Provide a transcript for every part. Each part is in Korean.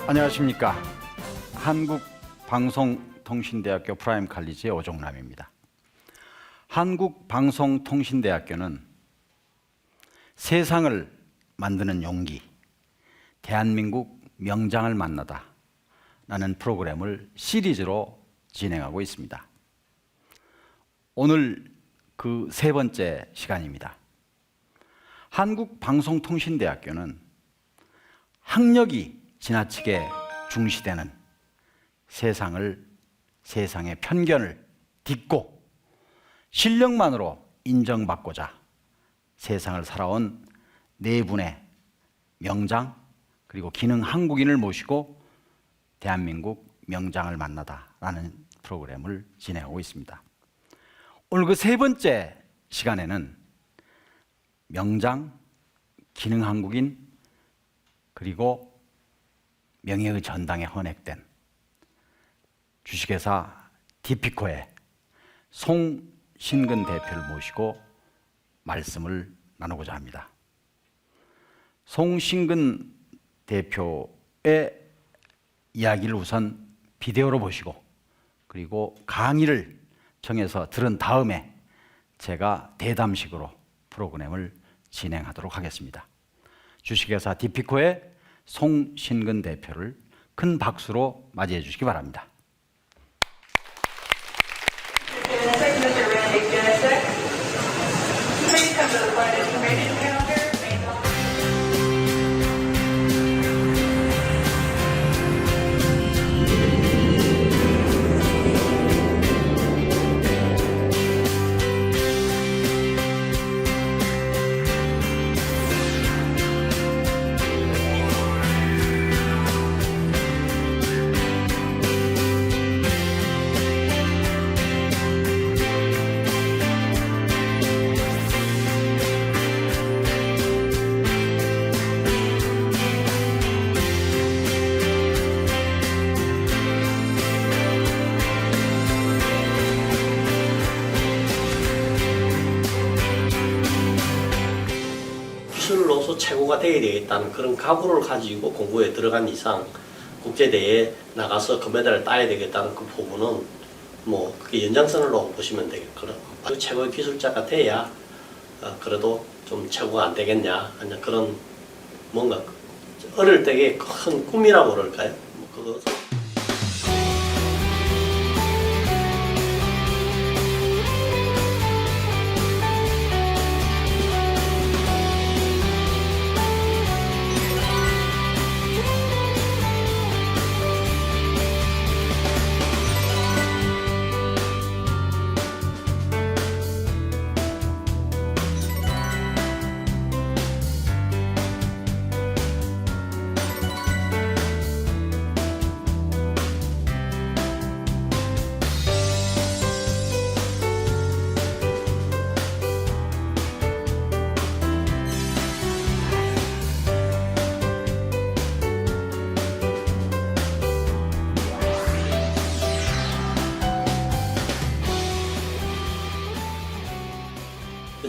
안녕하십니까. 한국방송통신대학교 프라임 칼리지의 오종남입니다. 한국방송통신대학교는 세상을 만드는 용기, 대한민국 명장을 만나다 라는 프로그램을 시리즈로 진행하고 있습니다. 오늘 그 세 번째 시간입니다. 한국방송통신대학교는 학력이 지나치게 중시되는 세상의 편견을 딛고 실력만으로 인정받고자 세상을 살아온 네 분의 명장 그리고 기능 한국인을 모시고 대한민국 명장을 만나다라는 프로그램을 진행하고 있습니다. 오늘 그 세 번째 시간에는 명장, 기능 한국인 그리고 명예의 전당에 헌액된 주식회사 디피코의 송신근 대표를 모시고 말씀을 나누고자 합니다. 송신근 대표의 이야기를 우선 비디오로 보시고 그리고 강의를 정해서 들은 다음에 제가 대담식으로 프로그램을 진행하도록 하겠습니다. 주식회사 디피코의 송신근 대표를 큰 박수로 맞이해 주시기 바랍니다. 기술로서 최고가 되어야 되겠다는 그런 각오를 가지고 공부에 들어간 이상 국제대회에 나가서 금메달을 따야 되겠다는 그 부분은 뭐 그게 연장선으로 보시면 되겠고요. 그 최고의 기술자가 돼야 그래도 좀 최고가 안 되겠냐 하는 그런 뭔가 어릴 때의 큰 꿈이라고 그럴까요? 뭐 그거.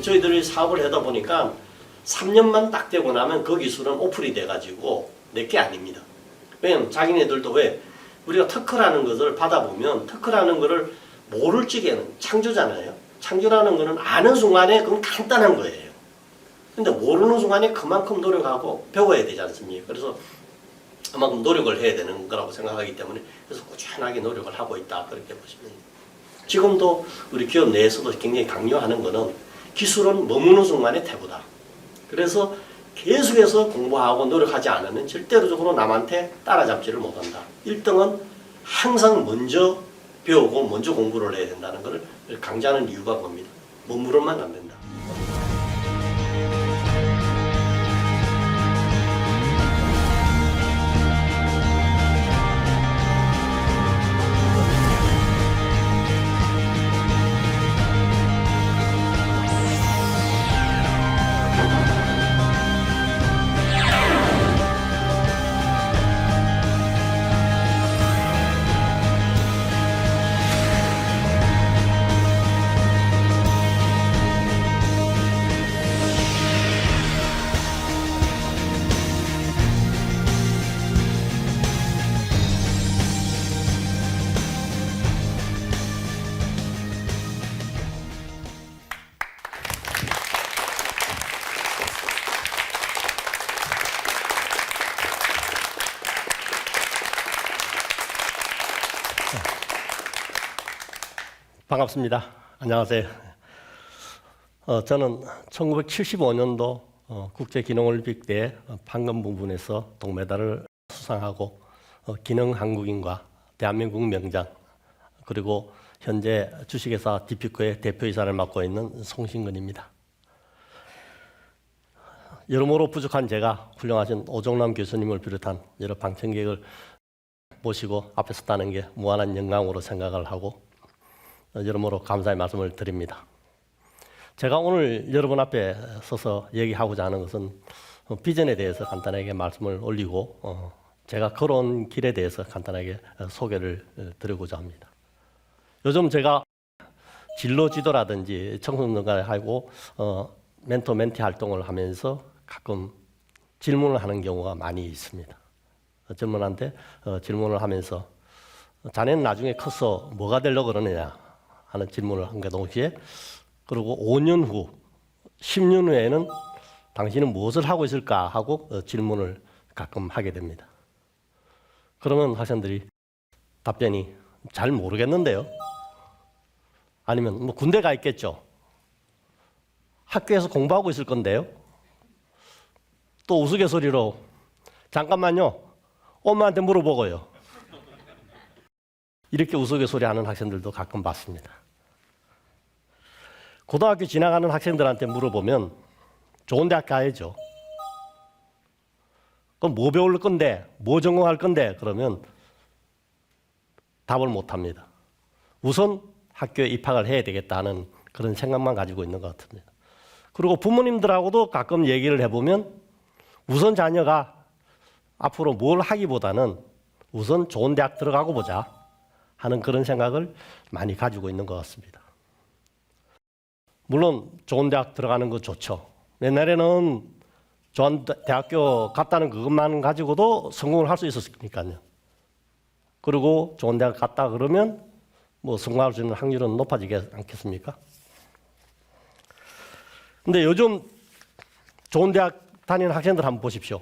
저희들이 사업을 하다 보니까 3년만 딱 되고 나면 그 기술은 오플이 돼가지고 내게 아닙니다. 왜냐면 자기네들도 왜 우리가 특허라는 것을 받아보면 특허라는 것을 모를 적에는 창조잖아요. 창조라는 것은 아는 순간에 그건 간단한 거예요. 근데 모르는 순간에 그만큼 노력하고 배워야 되지 않습니까? 그래서 그만큼 노력을 해야 되는 거라고 생각하기 때문에 그래서 꾸준하게 노력을 하고 있다 그렇게 보시면 됩니다. 지금도 우리 기업 내에서도 굉장히 강요하는 거는 기술은 머무는 순간에 태고다. 그래서 계속해서 공부하고 노력하지 않으면 절대적으로 남한테 따라잡지를 못한다. 1등은 항상 먼저 배우고 먼저 공부를 해야 된다는 것을 강조하는 이유가 겁니다. 머무르면 안 된다. 반갑습니다. 안녕하세요. 저는 1975년도 국제기능올림픽 때 판금 부분에서 동메달을 수상하고 기능한국인과 대한민국 명장 그리고 현재 주식회사 디피코의 대표이사를 맡고 있는 송신근입니다. 여러모로 부족한 제가 훌륭하신 오종남 교수님을 비롯한 여러 방청객을 모시고 앞에 섰다는 게 무한한 영광으로 생각을 하고 여러모로 감사의 말씀을 드립니다. 제가 오늘 여러분 앞에 서서 얘기하고자 하는 것은 비전에 대해서 간단하게 말씀을 올리고 제가 걸어온 길에 대해서 간단하게 소개를 드리고자 합니다. 요즘 제가 진로 지도라든지 청소년들하고 멘토 멘티 활동을 하면서 가끔 질문을 하는 경우가 많이 있습니다. 젊은한테 질문을 하면서 자네는 나중에 커서 뭐가 되려고 그러느냐 하는 질문을 한과 동시에 그리고 5년 후, 10년 후에는 당신은 무엇을 하고 있을까 하고 질문을 가끔 하게 됩니다. 그러면 학생들이 답변이 잘 모르겠는데요. 아니면 뭐 군대 가 있겠죠. 학교에서 공부하고 있을 건데요. 또 우스갯소리로 잠깐만요. 엄마한테 물어보고요. 이렇게 우스갯소리하는 학생들도 가끔 봤습니다. 고등학교 지나가는 학생들한테 물어보면 좋은 대학 가야죠. 그럼 뭐 배울 건데, 뭐 전공할 건데 그러면 답을 못합니다. 우선 학교에 입학을 해야 되겠다는 그런 생각만 가지고 있는 것 같습니다. 그리고 부모님들하고도 가끔 얘기를 해보면 우선 자녀가 앞으로 뭘 하기보다는 우선 좋은 대학 들어가고 보자 하는 그런 생각을 많이 가지고 있는 것 같습니다. 물론 좋은 대학 들어가는 거 좋죠. 옛날에는 좋은 대학교 갔다는 그것만 가지고도 성공을 할 수 있었으니까요. 그리고 좋은 대학 갔다 그러면 뭐 성공할 수 있는 확률은 높아지지 않겠습니까? 근데 요즘 좋은 대학 다니는 학생들 한번 보십시오.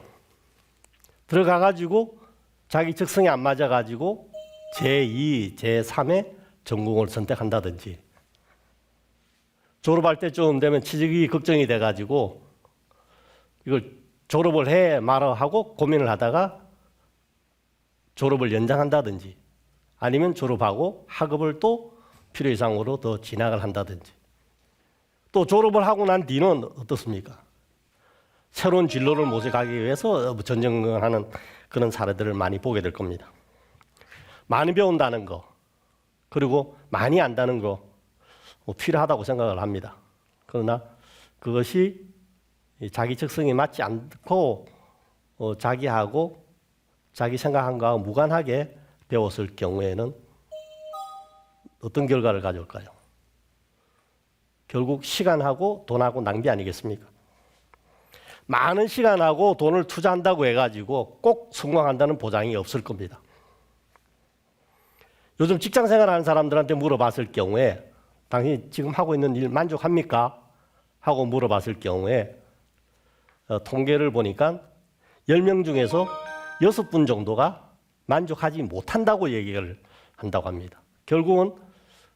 들어가가지고 자기 적성에 안 맞아가지고 제2, 제3의 전공을 선택한다든지 졸업할 때쯤 되면 취직이 걱정이 돼가지고 이걸 졸업을 해 말아 하고 고민을 하다가 졸업을 연장한다든지 아니면 졸업하고 학업을 또 필요 이상으로 더 진학을 한다든지 또 졸업을 하고 난 뒤는 어떻습니까? 새로운 진로를 모색하기 위해서 전쟁하는 그런 사례들을 많이 보게 될 겁니다. 많이 배운다는 거 그리고 많이 안다는 거 필요하다고 생각을 합니다. 그러나 그것이 자기 적성에 맞지 않고 자기하고 자기 생각한 거하고 무관하게 배웠을 경우에는 어떤 결과를 가져올까요? 결국 시간하고 돈하고 낭비 아니겠습니까? 많은 시간하고 돈을 투자한다고 해가지고 꼭 성공한다는 보장이 없을 겁니다. 요즘 직장 생활하는 사람들한테 물어봤을 경우에 당신이 지금 하고 있는 일 만족합니까? 하고 물어봤을 경우에 통계를 보니까 10명 중에서 6분 정도가 만족하지 못한다고 얘기를 한다고 합니다. 결국은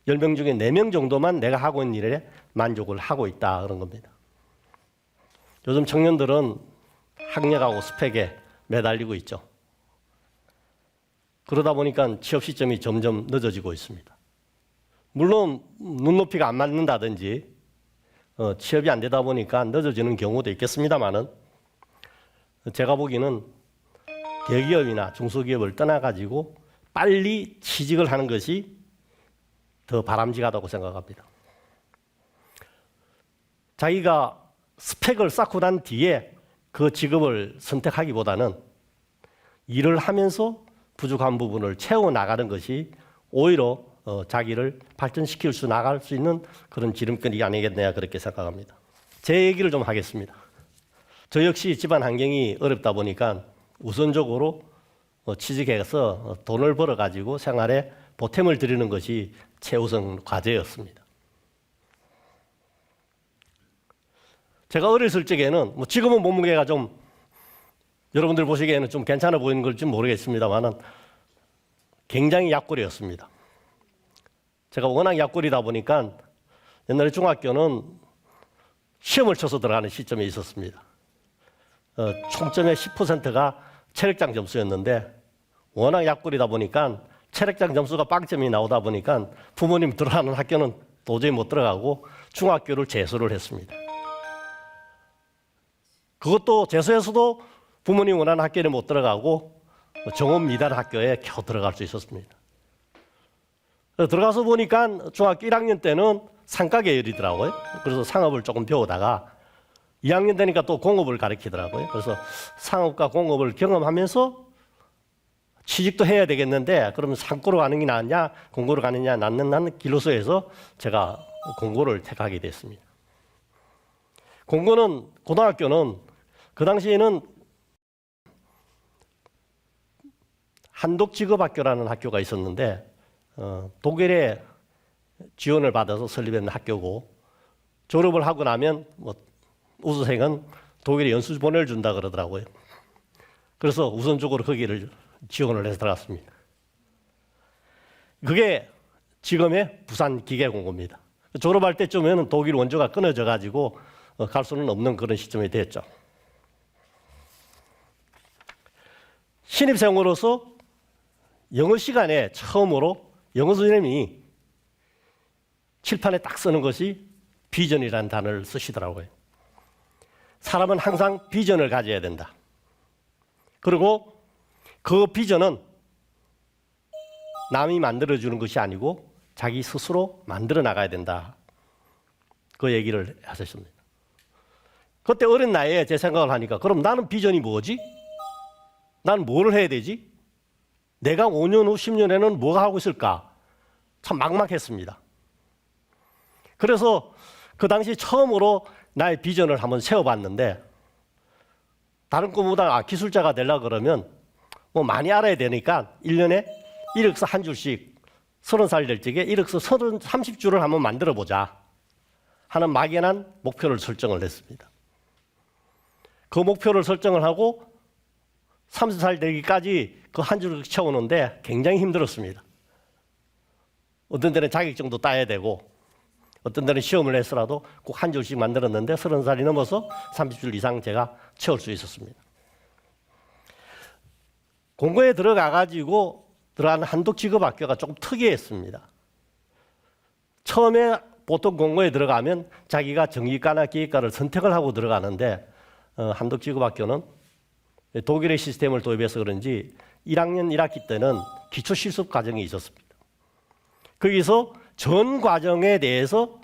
10명 중에 4명 정도만 내가 하고 있는 일에 만족을 하고 있다 그런 겁니다. 요즘 청년들은 학력하고 스펙에 매달리고 있죠. 그러다 보니까 취업 시점이 점점 늦어지고 있습니다. 물론 눈높이가 안 맞는다든지 취업이 안 되다 보니까 늦어지는 경우도 있겠습니다만은 제가 보기에는 대기업이나 중소기업을 떠나가지고 빨리 취직을 하는 것이 더 바람직하다고 생각합니다. 자기가 스펙을 쌓고 난 뒤에 그 직업을 선택하기보다는 일을 하면서 부족한 부분을 채워나가는 것이 오히려 자기를 발전시킬 수 나갈 수 있는 그런 지름길이 아니겠냐 그렇게 생각합니다. 제 얘기를 좀 하겠습니다. 저 역시 집안 환경이 어렵다 보니까 우선적으로 취직해서 돈을 벌어가지고 생활에 보탬을 드리는 것이 최우선 과제였습니다. 제가 어렸을 적에는 지금은 몸무게가 좀 여러분들 보시기에는 좀 괜찮아 보이는 걸지 모르겠습니다만 굉장히 약골이었습니다. 제가 워낙 약골이다 보니까 옛날에 중학교는 시험을 쳐서 들어가는 시점이 있었습니다. 총점의 10%가 체력장 점수였는데 워낙 약골이다 보니까 체력장 점수가 빵점이 나오다 보니까 부모님 들어가는 학교는 도저히 못 들어가고 중학교를 재수를 했습니다. 그것도 재수해서도 부모님 원하는 학교에 못 들어가고 정원 미달 학교에 겨우 들어갈 수 있었습니다. 들어가서 보니까 중학교 1학년 때는 상가 계열이더라고요. 그래서 상업을 조금 배우다가 2학년 되니까 또 공업을 가르치더라고요. 그래서 상업과 공업을 경험하면서 취직도 해야 되겠는데 그러면 상고로 가는 게 낫냐 공고로 가느냐 낫는 길로서에서 제가 공고를 택하게 됐습니다. 공고는 고등학교는 그 당시에는 한독직업학교라는 학교가 있었는데 독일에 지원을 받아서 설립된 학교고 졸업을 하고 나면 우수생은 독일에 연수 보내준다 그러더라고요. 그래서 우선적으로 거기를 지원을 해서 들어갔습니다. 그게 지금의 부산기계공고입니다. 졸업할 때쯤에는 독일 원조가 끊어져 가지고 갈 수는 없는 그런 시점이 됐죠. 신입생으로서 영어 시간에 처음으로 영어 선생님이 칠판에 딱 쓰는 것이 비전이라는 단어를 쓰시더라고요. 사람은 항상 비전을 가져야 된다. 그리고 그 비전은 남이 만들어주는 것이 아니고 자기 스스로 만들어 나가야 된다. 그 얘기를 하셨습니다. 그때 어린 나이에 제 생각을 하니까 그럼 나는 비전이 뭐지? 나는 뭘 해야 되지? 내가 5년 후 10년에는 뭐가 하고 있을까? 참 막막했습니다. 그래서 그 당시 처음으로 나의 비전을 한번 세워봤는데 다른 꿈보다 기술자가 되려고 그러면 많이 알아야 되니까 1년에 이력서 한 줄씩 30살 될 적에 이력서 30줄을 한번 만들어보자 하는 막연한 목표를 설정을 했습니다. 그 목표를 설정을 하고 30살 되기까지 그 한 줄을 채우는데 굉장히 힘들었습니다. 어떤 데는 자격증도 따야 되고 어떤 데는 시험을 해서라도 꼭 한 줄씩 만들었는데 30살이 넘어서 30줄 이상 제가 채울 수 있었습니다. 공고에 들어가가지고 들어간 한독직업학교가 조금 특이했습니다. 처음에 보통 공고에 들어가면 자기가 정기과나 기획과를 선택을 하고 들어가는데 한독직업학교는 독일의 시스템을 도입해서 그런지 1학년 1학기 때는 기초 실습 과정이 있었습니다. 거기서 전 과정에 대해서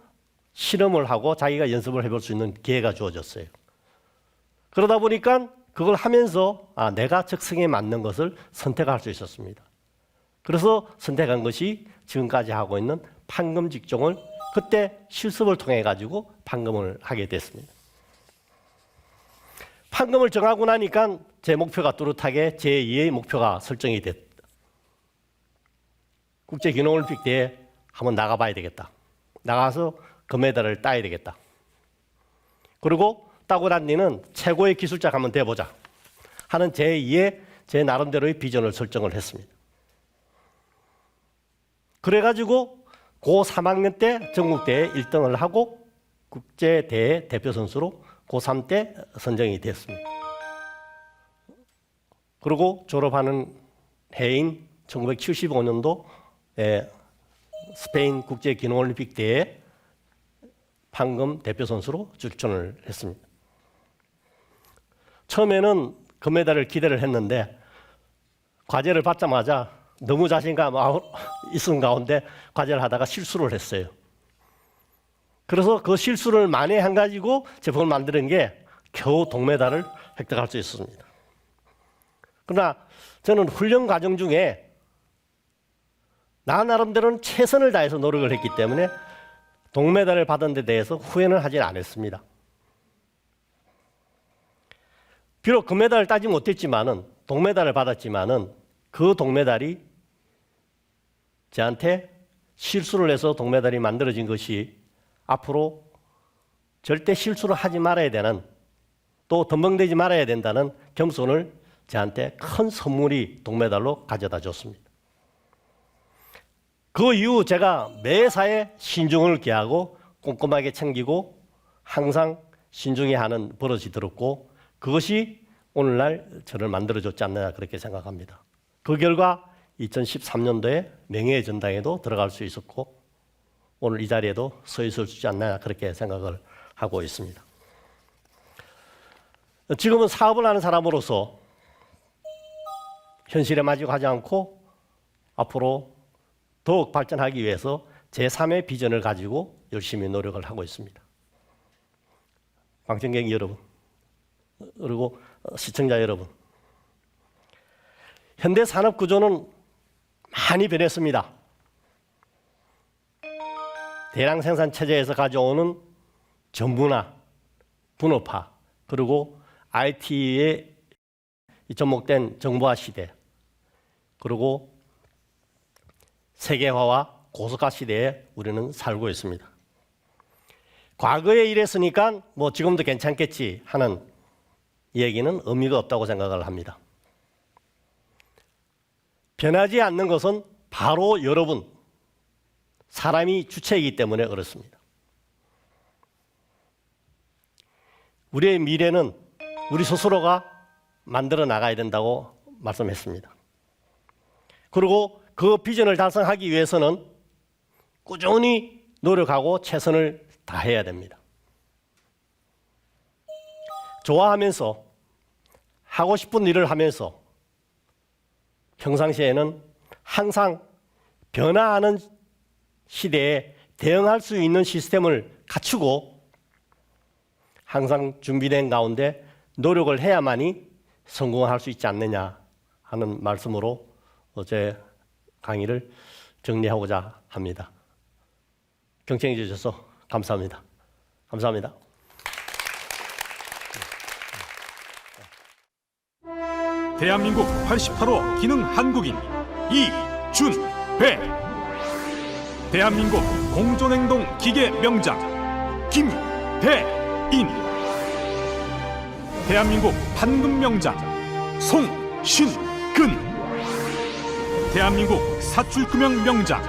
실험을 하고 자기가 연습을 해볼 수 있는 기회가 주어졌어요. 그러다 보니까 그걸 하면서 내가 적성에 맞는 것을 선택할 수 있었습니다. 그래서 선택한 것이 지금까지 하고 있는 판금 직종을 그때 실습을 통해 가지고 판금을 하게 됐습니다. 판금을 정하고 나니까 제 목표가 뚜렷하게 제2의 목표가 설정이 됐다. 국제기능올림픽 대회에 한번 나가봐야 되겠다. 나가서 금메달을 따야 되겠다. 그리고 따고 난 뒤는 최고의 기술자가 한번 돼보자 하는 제2의 제 나름대로의 비전을 설정을 했습니다. 그래가지고 고 3학년 때 전국대회 1등을 하고 국제대회 대표 선수로 고3 때 선정이 됐습니다. 그리고 졸업하는 해인 1975년도 스페인 국제기능올림픽 대회 판금 대표 선수로 출전을 했습니다. 처음에는 금메달을 기대를 했는데 과제를 받자마자 너무 자신감 있은 가운데 과제를 하다가 실수를 했어요. 그래서 그 실수를 만회한 가지고 제품을 만드는 게 겨우 동메달을 획득할 수 있었습니다. 그러나 저는 훈련 과정 중에 나 나름대로는 최선을 다해서 노력을 했기 때문에 동메달을 받은 데 대해서 후회는 하진 않았습니다. 비록 금메달을 따지 못했지만은 동메달을 받았지만은 그 동메달이 저한테 실수를 해서 동메달이 만들어진 것이 앞으로 절대 실수를 하지 말아야 되는 또 덤벙대지 말아야 된다는 겸손을 저한테 큰 선물이 동메달로 가져다 줬습니다. 그 이후 제가 매사에 신중을 기하고 꼼꼼하게 챙기고 항상 신중히 하는 버릇이 들었고 그것이 오늘날 저를 만들어줬지 않느냐 그렇게 생각합니다. 그 결과 2013년도에 명예의 전당에도 들어갈 수 있었고 오늘 이 자리에도 서 있을 수 있지 않느냐 그렇게 생각을 하고 있습니다. 지금은 사업을 하는 사람으로서 현실에 만족하지 않고 앞으로 더욱 발전하기 위해서 제3의 비전을 가지고 열심히 노력을 하고 있습니다. 방청객 여러분, 그리고 시청자 여러분, 현대 산업 구조는 많이 변했습니다. 대량 생산 체제에서 가져오는 전문화, 분업화, 그리고 IT에 접목된 정보화 시대, 그리고 세계화와 고속화 시대에 우리는 살고 있습니다. 과거에 이랬으니까 뭐 지금도 괜찮겠지 하는 얘기는 의미가 없다고 생각을 합니다. 변하지 않는 것은 바로 여러분, 사람이 주체이기 때문에 그렇습니다. 우리의 미래는 우리 스스로가 만들어 나가야 된다고 말씀했습니다. 그리고 그 비전을 달성하기 위해서는 꾸준히 노력하고 최선을 다해야 됩니다. 좋아하면서 하고 싶은 일을 하면서 평상시에는 항상 변화하는 시대에 대응할 수 있는 시스템을 갖추고 항상 준비된 가운데 노력을 해야만이 성공할 수 있지 않느냐 하는 말씀으로 어제 강의를 정리하고자 합니다. 경청해 주셔서 감사합니다. 감사합니다. 대한민국 88호 기능 한국인 이준배, 대한민국 공존행동 기계 명장 김대인, 대한민국 판금 명장 송신근, 대한민국 사출금형 명장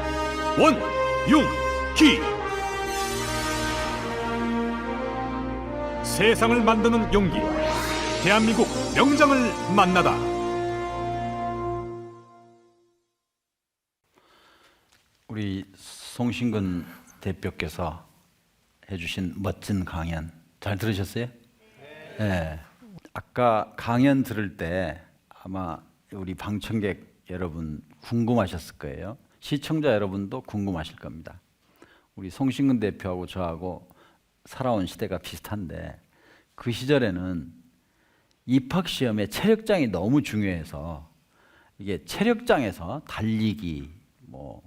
원용기. 세상을 만드는 용기, 대한민국 명장을 만나다. 우리 송신근 대표께서 해주신 멋진 강연 잘 들으셨어요? 네. 아까 강연 들을 때 아마 우리 방청객 여러분 궁금하셨을 거예요. 시청자 여러분도 궁금하실 겁니다. 우리 송신근 대표하고 저하고 살아온 시대가 비슷한데 그 시절에는 입학시험에 체력장이 너무 중요해서 이게 체력장에서 달리기, 뭐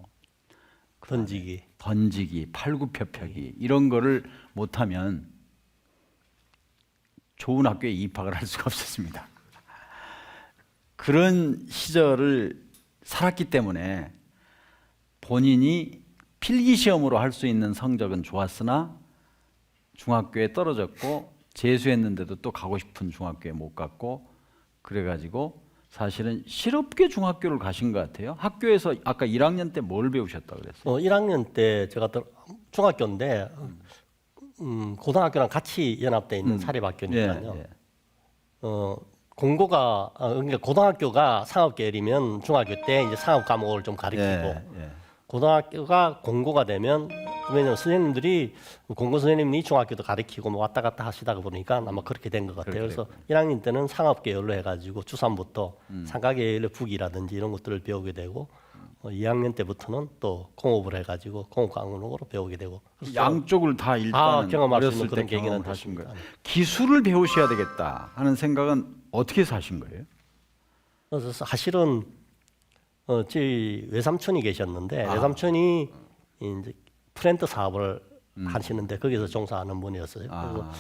던지기, 팔굽혀펴기 이런 거를 못하면 좋은 학교에 입학을 할 수가 없었습니다. 그런 시절을 살았기 때문에 본인이 필기시험으로 할 수 있는 성적은 좋았으나 중학교에 떨어졌고 재수했는데도 또 가고 싶은 중학교에 못 갔고 그래가지고 사실은 실업계 중학교를 가신 것 같아요. 학교에서 아까 1학년 때 뭘 배우셨다고 그랬어요? 1학년 때 제가 중학교인데 고등학교랑 같이 연합되어 있는 사립학교니까요. 예. 공고가 그러니까 고등학교가 상업계열이면 중학교 때 이제 상업 과목을 좀 가르치고 고등학교가 공고가 되면 왜냐면 선생님들이 공고 선생님이 중학교도 가르치고 뭐 왔다 갔다 하시다 보니까 아마 그렇게 된 것 같아요. 그래서 1학년 때는 상업계열로 해가지고 주3부터 상가계열의 북이라든지 이런 것들을 배우게 되고 2학년 때부터는 또 공업을 해가지고 공업 과목으로 배우게 되고 양쪽을 다 일단 경험할 수 있는 어렸을 때 그런 계기는 경험을 하신 됐습니다. 거예요. 기술을 배우셔야 되겠다 하는 생각은 어떻게 사신 거예요? 그래서 사실은 저희 외삼촌이 계셨는데 외삼촌이 이제 프렌트 사업을 하시는데 거기서 종사하는 분이었어요. 그래서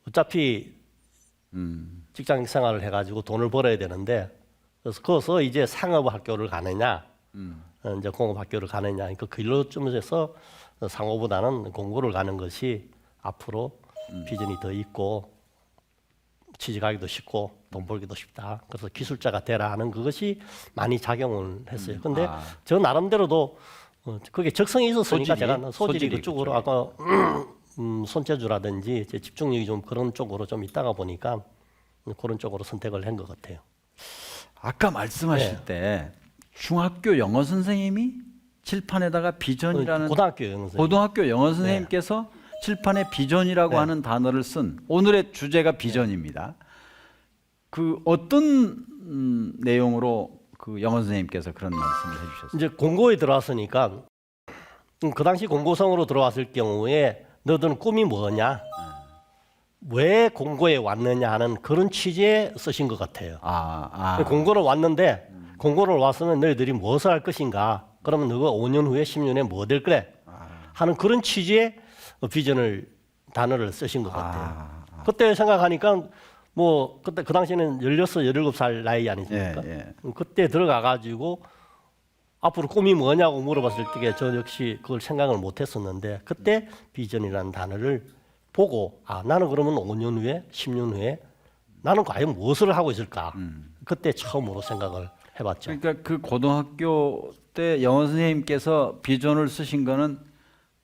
어차피 직장 생활을 해가지고 돈을 벌어야 되는데 그래서 거기서 이제 상업학교를 가느냐, 이제 공업학교를 가느냐, 그러니까 그 일로쯤에서 상호보다는 공고를 가는 것이 앞으로 비전이 더 있고 취직하기도 쉽고 돈 벌기도 쉽다. 그래서 기술자가 되라 하는 그것이 많이 작용을 했어요. 근데 저 나름대로도 그게 적성이 있었으니까 소질이? 제가 소질이 소질이 그쪽으로 그쪽에. 아까 손재주라든지 제 집중력이 좀 그런 쪽으로 좀 있다가 보니까 그런 쪽으로 선택을 한 것 같아요. 아까 말씀하실 네. 때 중학교 영어 선생님이 칠판에다가 비전이라는 고등학교 영어 선생님. 고등학교 영어 선생님께서 칠판에 비전이라고 네. 하는 단어를 쓴 오늘의 주제가 비전입니다. 그 어떤 내용으로 그 영어 선생님께서 그런 말씀을 해주셨어요? 이제 공고에 들어왔으니까 그 당시 공고성으로 들어왔을 경우에 너희들은 꿈이 뭐냐? 왜 공고에 왔느냐 하는 그런 취지에 쓰신 것 같아요. 공고를 왔는데 공고를 왔으면 너희들이 무엇을 할 것인가? 그러면 너가 5년 후에 10년 후에 뭐 될 거래? 하는 그런 취지의 비전을 단어를 쓰신 것 같아요. 그때 생각하니까 뭐 그때 그 당시에는 16, 17살 나이 아니십니까? 그때 들어가 가지고 앞으로 꿈이 뭐냐고 물어봤을 때 저 역시 그걸 생각을 못 했었는데 그때 비전이라는 단어를 보고 나는 그러면 5년 후에 10년 후에 나는 과연 무엇을 하고 있을까? 그때 처음으로 생각을 해봤죠. 그러니까 그 고등학교 때 영어 선생님께서 비전을 쓰신 거는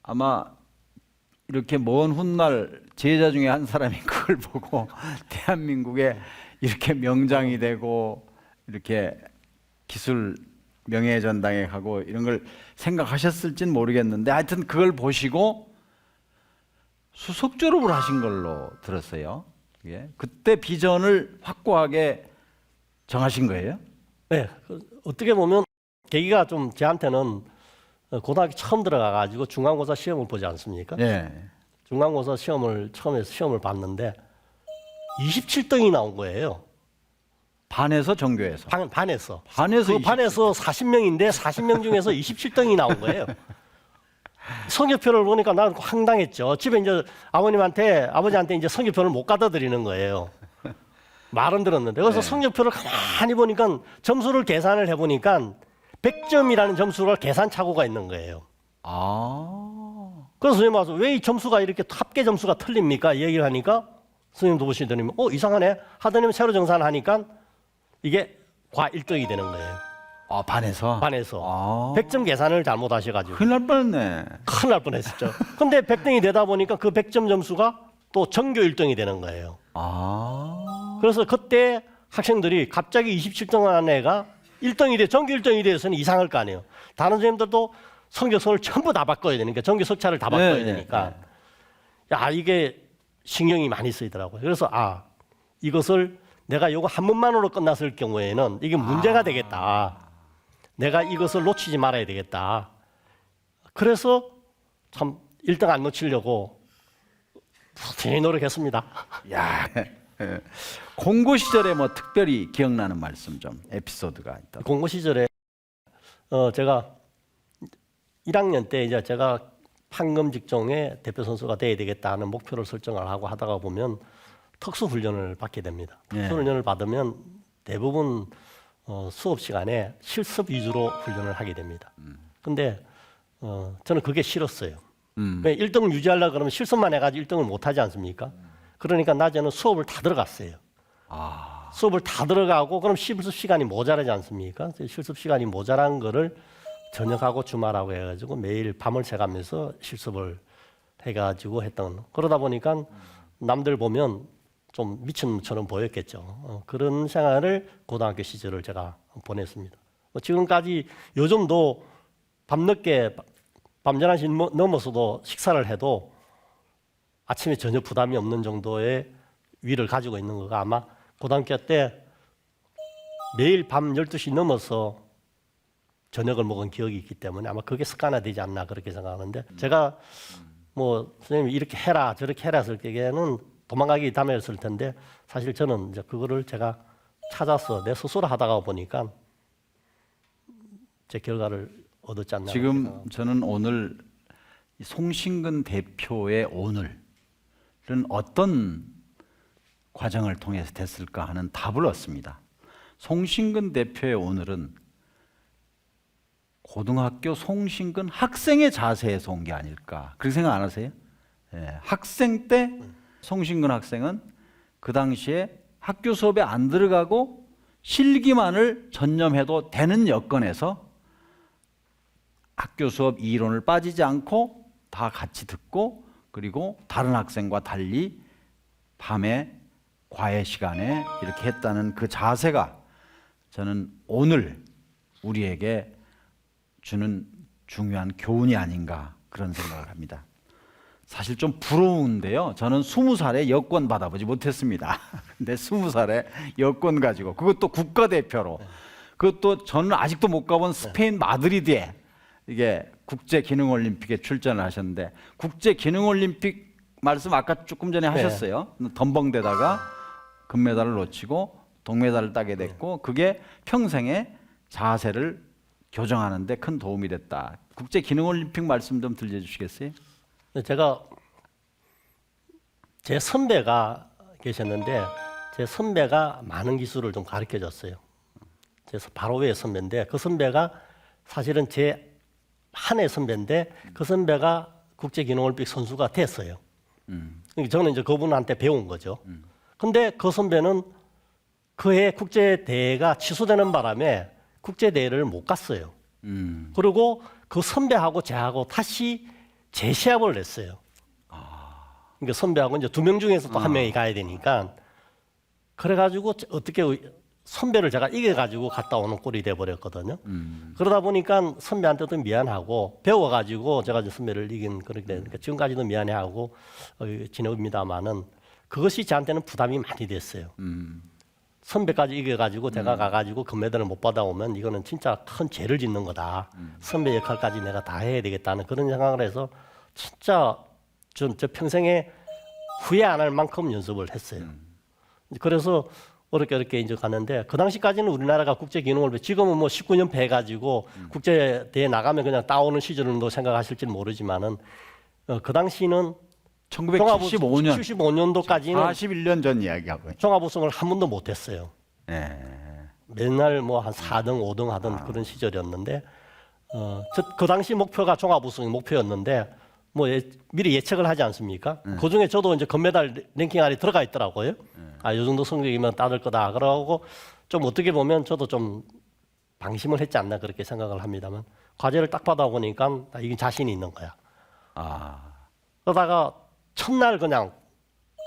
아마 이렇게 먼 훗날 제자 중에 한 사람이 그걸 보고 대한민국에 이렇게 명장이 되고 이렇게 기술 명예전당에 가고 이런 걸 생각하셨을진 모르겠는데 하여튼 그걸 보시고 수석 졸업을 하신 걸로 들었어요. 예. 그때 비전을 확고하게 정하신 거예요? 네, 어떻게 보면 계기가 좀 저한테는 고등학교 처음 들어가 가지고 중간고사 시험을 보지 않습니까? 예. 중간고사 시험을 처음에 시험을 봤는데 27등이 나온 거예요. 반에서 전교에서. 반에서. 반에서 그 반에서 40명인데 40명 중에서 27등이 나온 거예요. 성적표를 보니까 나는 황당했죠. 집에 이제 아버지한테 이제 성적표를 못 갖다 드리는 거예요. 말은 들었는데. 그래서 성적표를 가만히 보니까 점수를 계산을 해보니까 100점이라는 점수가 계산 착오가 있는 거예요. 그래서 선생님 와서 왜 이 점수가 이렇게 합계 점수가 틀립니까? 얘기를 하니까 선생님도 보시더니 이상하네 하더니 새로 정산하니까 이게 과 1등이 되는 거예요. 반에서? 반에서 100점 계산을 잘못하셔가지고 큰일 날 뻔했네. 큰일 날 뻔했었죠. 근데 100등이 되다 보니까 그 100점 점수가 또 전교 1등이 되는 거예요. 그래서 그때 학생들이 갑자기 27등한 애가 1등이 돼 전교 1등이 돼서는 이상할 거 아니에요. 다른 선생님들도 성적선을 전부 다 바꿔야 되니까 전교 석차를 다 바꿔야 되니까 야 이게 신경이 많이 쓰이더라고요. 그래서 이것을 내가 이거 한 번만으로 끝났을 경우에는 이게 문제가 되겠다. 내가 이것을 놓치지 말아야 되겠다. 그래서 참 1등 안 놓치려고 부지런히 노력했습니다. 야, 공고 시절에 뭐 특별히 기억나는 말씀 좀 에피소드가 있다. 공고 시절에 제가 1학년 때 이제 제가 판검 직종의 대표 선수가 돼야 되겠다 하는 목표를 설정을 하고 하다가 보면 특수 훈련을 받게 됩니다. 특수 훈련을 받으면 대부분 수업 시간에 실습 위주로 훈련을 하게 됩니다. 근데 저는 그게 싫었어요. 1등을 유지하려고 그러면 실습만 해가지고 1등을 못 하지 않습니까? 그러니까 낮에는 수업을 다 들어갔어요. 수업을 다 들어가고 그럼 실습 시간이 모자라지 않습니까? 실습 시간이 모자란 거를 저녁하고 주말하고 해가지고 매일 밤을 새가면서 실습을 해가지고 했던 그러다 보니까 남들 보면 좀 미친놈처럼 보였겠죠. 그런 생활을 고등학교 시절을 제가 보냈습니다. 지금까지 요즘도 밤늦게 밤 11시 넘어서도 식사를 해도 아침에 전혀 부담이 없는 정도의 위를 가지고 있는 거가 아마 고등학교 때 매일 밤 12시 넘어서 저녁을 먹은 기억이 있기 때문에 아마 그게 습관화되지 않나 그렇게 생각하는데 제가 뭐 선생님이 이렇게 해라 저렇게 해라 했을 때에는 도망가기 담했을 텐데 사실 저는 이제 그거를 제가 찾아서 내 스스로 하다가 보니까 제 결과를 얻었지 않나. 지금 저는 오늘 송신근 대표의 오늘은 어떤 과정을 통해서 됐을까 하는 답을 얻습니다. 송신근 대표의 오늘은 고등학교 송신근 학생의 자세에서 온 게 아닐까 그렇게 생각 안 하세요? 학생 때 송신근 학생은 그 당시에 학교 수업에 안 들어가고 실기만을 전념해도 되는 여건에서 학교 수업 이론을 빠지지 않고 다 같이 듣고 그리고 다른 학생과 달리 밤에 과외 시간에 이렇게 했다는 그 자세가 저는 오늘 우리에게 주는 중요한 교훈이 아닌가 그런 생각을 합니다. 사실 좀 부러운데요. 저는 20살에 여권 받아보지 못했습니다. 근데 20살에 여권 가지고 그것도 국가대표로 그것도 저는 아직도 못 가본 스페인 마드리드에 이게 국제기능올림픽에 출전을 하셨는데 국제기능올림픽 말씀 아까 조금 전에 하셨어요. 덤벙대다가 금메달을 놓치고 동메달을 따게 됐고 그게 평생의 자세를 교정하는 데 큰 도움이 됐다. 국제기능올림픽 말씀 좀 들려주시겠어요? 제가 제 선배가 계셨는데 제 선배가 많은 기술을 좀 가르쳐 줬어요. 그래서 바로 위에 선배인데 그 선배가 사실은 제 한 해 선배인데 그 선배가 국제기능올림픽 선수가 됐어요. 저는 이제 그분한테 배운 거죠. 근데 그 선배는 그해 국제대회가 취소되는 바람에 국제대회를 못 갔어요. 그리고 그 선배하고 저하고 다시 재시합을 냈어요. 그러니까 선배하고 이제 2명 중에서 또 1명이 가야 되니까 그래가지고 어떻게 선배를 제가 이겨가지고 갔다 오는 꼴이 돼버렸거든요. 그러다 보니까 선배한테도 미안하고 배워가지고 제가 이제 선배를 이긴 그렇게 되니까 지금까지도 미안해하고 지냅니다만은 그것이 저한테는 부담이 많이 됐어요. 선배까지 이겨가지고 제가 가가지고 금메달을 못 받아오면 이거는 진짜 큰 죄를 짓는 거다. 선배 역할까지 내가 다 해야 되겠다는 그런 생각을 해서 진짜 저 평생에 후회 안 할 만큼 연습을 했어요. 그래서 어렵게 이제 갔는데 그 당시까지는 우리나라가 국제기능올림픽 지금은 뭐 19년 해가지고 국제대회 나가면 그냥 따오는 시절로 생각하실지 모르지만은 그 당시는 1975년 75년도까지는 41년 전 이야기하고 종합 우승을 한 번도 못했어요. 네. 맨날 뭐 한 4등, 5등 하던 그런 시절이었는데 그 당시 목표가 종합 우승이 목표였는데 뭐 미리 예측을 하지 않습니까? 그 중에 저도 이제 금메달 랭킹 안에 들어가 있더라고요. 이 정도 성적이면 따를 거다. 그러고 좀 어떻게 보면 저도 좀 방심을 했지 않나 그렇게 생각을 합니다만 과제를 딱 받아보니까 이게 자신이 있는 거야. 그러다가 첫날 그냥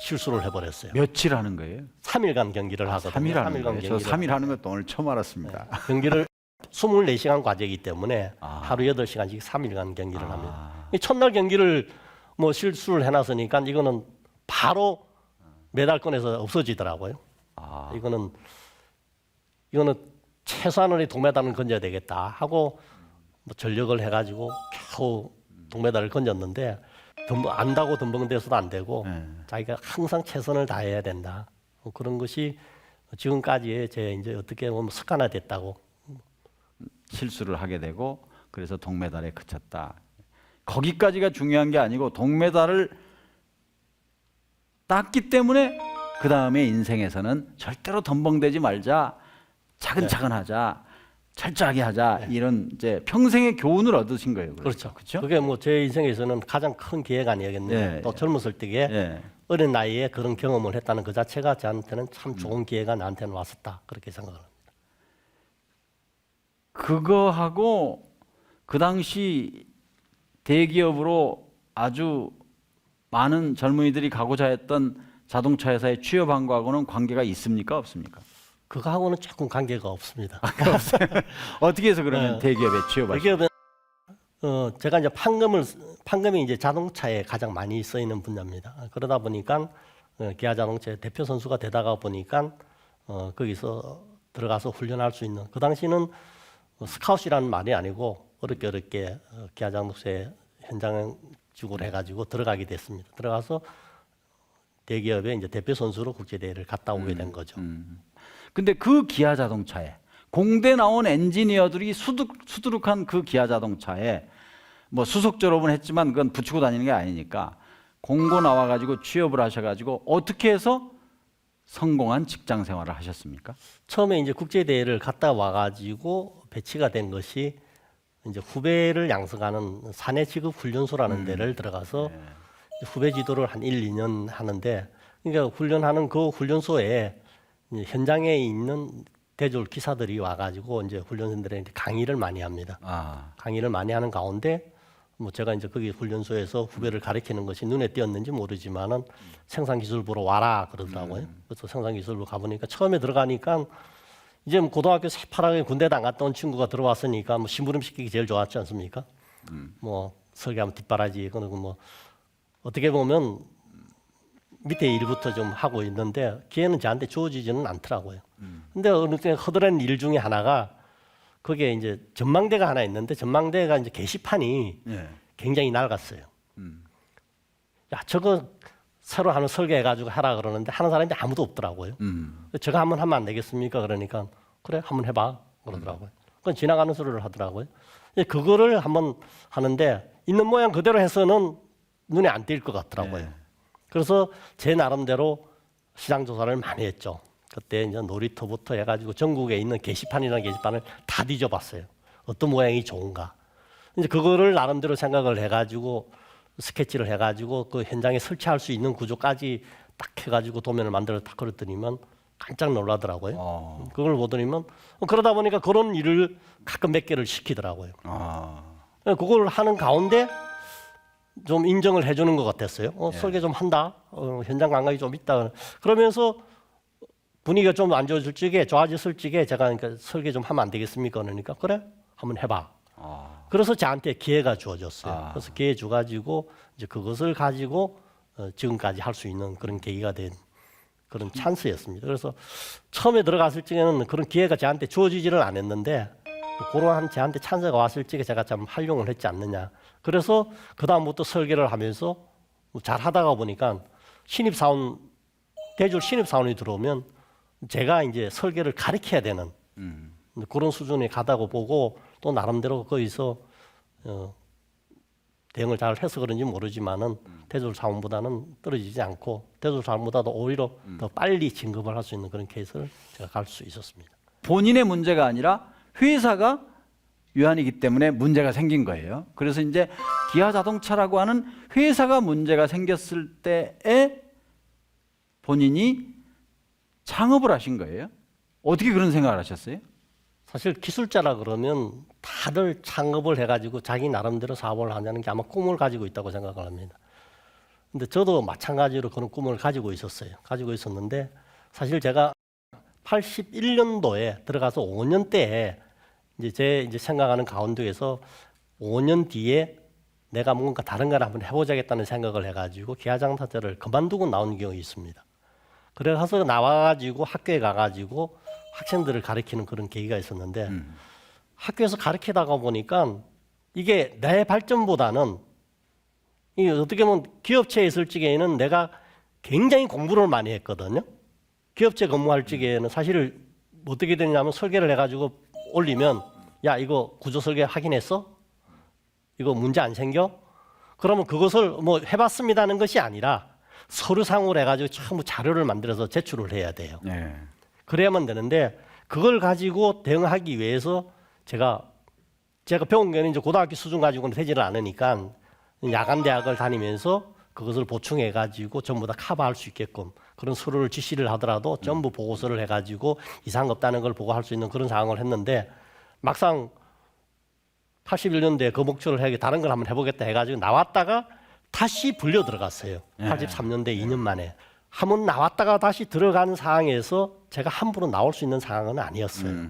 실수를 해버렸어요. 며칠 하는 거예요? 3일간 경기를 하거든요. 3일 하는 3일간 거예요? 저 3일 하는 것도 오늘 처음 알았습니다. 경기를 24시간 과제이기 때문에 하루 8시간씩 3일간 경기를 합니다. 이 첫날 경기를 뭐 실수를 해놨으니까 이거는 바로 메달권에서 없어지더라고요. 이거는 최소한의 동메달은 건져야 되겠다 하고 뭐 전력을 해가지고 겨우 동메달을 건졌는데 안다고 덤벙대서도 안 되고 자기가 항상 최선을 다해야 된다. 뭐 그런 것이 지금까지의 제 이제 어떻게 보면 습관화됐다고. 실수를 하게 되고 그래서 동메달에 그쳤다. 거기까지가 중요한 게 아니고 동메달을 땄기 때문에 그 다음에 인생에서는 절대로 덤벙대지 말자, 차근차근 하자, 철저하게 하자 이런 이제 평생의 교훈을 얻으신 거예요. 그렇죠. 그렇죠? 그게 뭐 제 인생에서는 가장 큰 기회가 아니겠네요. 또 젊었을 때에 어린 나이에 그런 경험을 했다는 그 자체가 저한테는 참 좋은 기회가 나한테는 왔었다 그렇게 생각을 합니다. 그거하고 그 당시 대기업으로 아주 많은 젊은이들이 가고자 했던 자동차 회사에 취업한 거하고는 관계가 있습니까? 없습니까? 그거하고는 조금 관계가 없습니다. 어떻게 해서 그러면 대기업에 취업하셨어요? 대기업은 제가 이제 판금이 이제 자동차에 가장 많이 쓰이는 분야입니다. 그러다 보니까 기아 자동차의 대표 선수가 되다가 보니까 거기서 들어가서 훈련할 수 있는 그 당시는 스카웃이라는 말이 아니고 어렵게 기아 자동차의 현장 직구를 해가지고 들어가게 됐습니다. 들어가서 대기업의 이제 대표 선수로 국제대회를 갔다 오게 된 거죠. 근데 그 기아 자동차에 공대 나온 엔지니어들이 수두룩한 그 기아 자동차에 뭐 수석 졸업은 했지만 그건 붙이고 다니는 게 아니니까 공고 나와가지고 취업을 하셔가지고 어떻게 해서 성공한 직장 생활을 하셨습니까? 처음에 이제 국제대회를 갔다 와가지고 배치가 된 것이 이제 후배를 양성하는 사내 직업 훈련소라는 데를 들어가서 후배 지도를 한 1, 2년 하는데 그러니까 훈련하는 그 훈련소에 현장에 있는 대졸 기사들이 와가지고 이제 훈련생들한테 강의를 많이 합니다. 아, 강의를 많이 하는 가운데 뭐 제가 이제 거기 훈련소에서 후배를 가르치는 것이 눈에 띄었는지 모르지만은 생산기술부로 와라 그러더라고요. 그래서 생산기술부 가보니까 처음에 들어가니까 이제 뭐 고등학교 새파랗게 군대도 안 갔다 온 친구가 들어왔으니까 뭐 심부름 시키기 제일 좋았지 않습니까? 뭐 설계하면 뒷바라지 그리고 뭐 어떻게 보면 밑에 일부터 좀 하고 있는데 기회는 저한테 주어지지는 않더라고요. 근데 어느 때 허드렛 일 중에 하나가 거기에 이제 전망대가 하나 있는데 전망대가 이제 게시판이 예. 굉장히 낡았어요. 야, 저거 새로 하는 설계해가지고 하라 그러는데 하는 사람이 아무도 없더라고요. 제가 한번 하면 안 되겠습니까? 그러니까 그래 한번 해봐 그러더라고요. 그건 지나가는 소리를 하더라고요. 그거를 한번 하는데 있는 모양 그대로 해서는 눈에 안 띌 것 같더라고요. 네. 그래서 제 나름대로 시장 조사를 많이 했죠. 그때 이제 놀이터부터 해가지고 전국에 있는 게시판이라는 게시판을 다 뒤져봤어요. 어떤 모양이 좋은가. 이제 그거를 나름대로 생각을 해가지고 스케치를 해가지고 그 현장에 설치할 수 있는 구조까지 딱 해가지고 도면을 만들어 딱 걸었더니만 깜짝 놀라더라고요. 그걸 보더니만 그러다 보니까 그런 일을 가끔 몇 개를 시키더라고요. 그걸 하는 가운데 좀 인정을 해주는 것 같았어요. 설계 좀 한다. 현장 감각이 좀 있다. 그러면서 분위기가 좀 안 좋아질 적에 좋아졌을 적에 제가 그러니까 설계 좀 하면 안 되겠습니까? 그러니까 그래 한번 해봐. 그래서 저한테 기회가 주어졌어요. 그래서 기회 줘가지고 이제 그것을 가지고 지금까지 할 수 있는 그런 계기가 된 그런 찬스였습니다. 그래서 처음에 들어갔을 적에는 그런 기회가 저한테 주어지지를 않았는데 그러한 저한테 찬스가 왔을 적에 제가 참 활용을 했지 않느냐. 그래서 그 다음부터 설계를 하면서 잘 하다가 보니까 신입사원 대졸 신입사원이 들어오면 제가 이제 설계를 가르쳐야 되는 그런 수준에 가다고 보고 또 나름대로 거기서 대응을 잘 해서 그런지 모르지만은 대졸 사원보다는 떨어지지 않고 대졸 사원보다도 오히려 더 빨리 진급을 할 수 있는 그런 케이스를 제가 갈 수 있었습니다. 본인의 문제가 아니라 회사가 유한이기 때문에 문제가 생긴 거예요. 그래서 이제 기아자동차라고 하는 회사가 문제가 생겼을 때에 본인이 창업을 하신 거예요. 어떻게 그런 생각을 하셨어요? 사실 기술자라 그러면 다들 창업을 해가지고 자기 나름대로 사업을 하냐는 게 아마 꿈을 가지고 있다고 생각을 합니다. 근데 저도 마찬가지로 그런 꿈을 가지고 있었어요. 가지고 있었는데 사실 제가 81년도에 들어가서 5년 때에 이제 생각하는 가운데에서 5년 뒤에 내가 뭔가 다른 걸 한번 해보자겠다는 생각을 해가지고 기아장사제를 그만두고 나온 경우가 있습니다. 그래서 나와가지고 학교에 가가지고 학생들을 가르치는 그런 계기가 있었는데 학교에서 가르치다가 보니까 이게 내 발전보다는 이게 어떻게 보면 기업체에 있을 적에는 내가 굉장히 공부를 많이 했거든요. 기업체 근무할 적에는 사실 어떻게 되냐면 설계를 해가지고 올리면 야 이거 구조 설계 확인했어? 이거 문제 안 생겨? 그러면 그것을 뭐 해봤습니다는 것이 아니라 서류상으로 해가지고 전부 자료를 만들어서 제출을 해야 돼요. 네. 그래야만 되는데 그걸 가지고 대응하기 위해서 제가 배운 게 이제 고등학교 수준 가지고는 되지를 않으니까 야간 대학을 다니면서 그것을 보충해 가지고 전부 다 커버할 수 있게끔 그런 서류를 지시를 하더라도 전부 보고서를 해 가지고 이상 없다는 걸 보고할 수 있는 그런 상황을 했는데 막상 81년도에 그 목표를 해서 다른 걸 한번 해보겠다 해가지고 나왔다가 다시 불려 들어갔어요. 83년도에 2년 만에. 한번 나왔다가 다시 들어가는 상황에서 제가 함부로 나올 수 있는 상황은 아니었어요.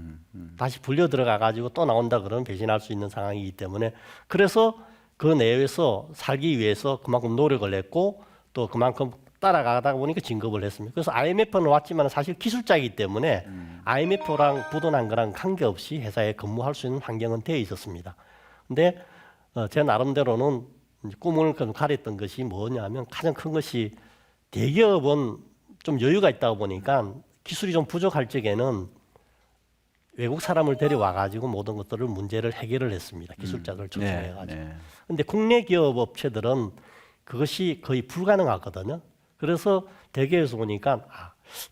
다시 불려 들어가가지고 또 나온다 그러면 배신할 수 있는 상황이기 때문에 그래서 그 내에서 살기 위해서 그만큼 노력을 했고 또 그만큼 따라가다 보니까 진급을 했습니다. 그래서 IMF는 왔지만 사실 기술자이기 때문에 IMF랑 부도난 거랑 관계없이 회사에 근무할 수 있는 환경은 되어 있었습니다. 근데 제 나름대로는 꿈을 가렸던 것이 뭐냐면 가장 큰 것이 대기업은 좀 여유가 있다 보니까 기술이 좀 부족할 적에는 외국 사람을 데려와 가지고 모든 것들을 문제를 해결을 했습니다. 기술자들 초청해 가지고. 근데 국내 기업 업체들은 그것이 거의 불가능하거든요. 그래서 대기업에서 보니까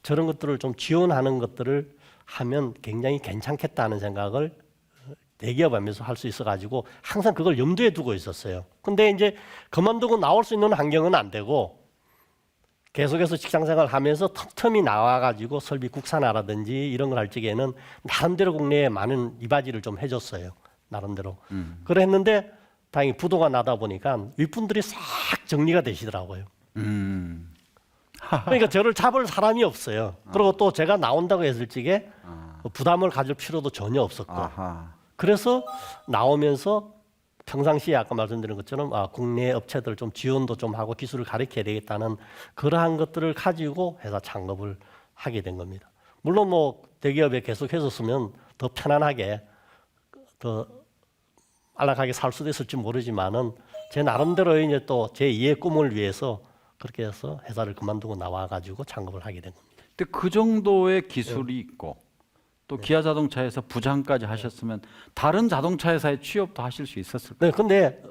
저런 것들을 좀 지원하는 것들을 하면 굉장히 괜찮겠다는 생각을 대기업하면서 할 수 있어 가지고 항상 그걸 염두에 두고 있었어요. 근데 이제 그만두고 나올 수 있는 환경은 안 되고 계속해서 직장생활 하면서 틈틈이 나와가지고 설비 국산화라든지 이런 걸 할 적에는 나름대로 국내에 많은 이바지를 좀 해줬어요. 나름대로. 그랬는데 다행히 부도가 나다 보니까 윗분들이 싹 정리가 되시더라고요. 그러니까 저를 잡을 사람이 없어요. 그리고 또 제가 나온다고 했을 적에 부담을 가질 필요도 전혀 없었고. 아하. 그래서 나오면서 평상시에 아까 말씀드린 것처럼 국내 업체들 좀 지원도 좀 하고 기술을 가르쳐야 되겠다는 그러한 것들을 가지고 회사 창업을 하게 된 겁니다. 물론 뭐 대기업에 계속 했었으면 더 편안하게 더 안락하게 살 수도 있을지 모르지만은 제 나름대로 이제 또 제 2의 꿈을 위해서 그렇게 해서 회사를 그만두고 나와가지고 창업을 하게 된 겁니다. 근데 그 정도의 기술이 있고 또 기아 자동차에서 부장까지 하셨으면 다른 자동차 회사에 취업도 하실 수 있었을 거예요. 네, 근데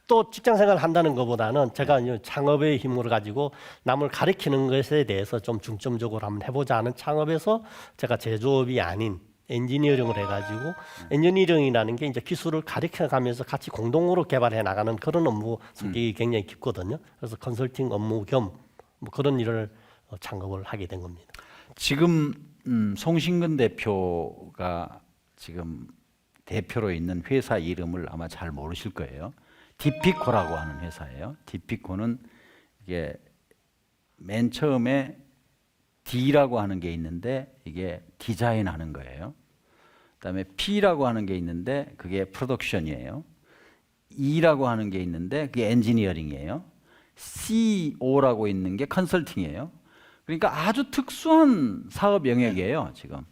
또 직장 생활 한다는 것보다는 제가 이제 창업의 힘을 가지고 남을 가르치는 것에 대해서 좀 중점적으로 한번 해보자 하는 창업에서 제가 제조업이 아닌 엔지니어링을 해가지고 엔지니어링이라는 게 이제 기술을 가르쳐가면서 같이 공동으로 개발해 나가는 그런 업무 성격이 굉장히 깊거든요. 그래서 컨설팅 업무 겸 뭐 그런 일을 창업을 하게 된 겁니다. 지금 송신근 대표가 지금 대표로 있는 회사 이름을 아마 잘 모르실 거예요. 디피코라고 하는 회사예요. 디피코는 이게 맨 처음에 D라고 하는 게 있는데 이게 디자인하는 거예요. 그다음에 P라고 하는 게 있는데 그게 프로덕션이에요. E라고 하는 게 있는데 그게 엔지니어링이에요. CO라고 있는 게 컨설팅이에요. 그러니까 아주 특수한 사업 영역이에요, 지금.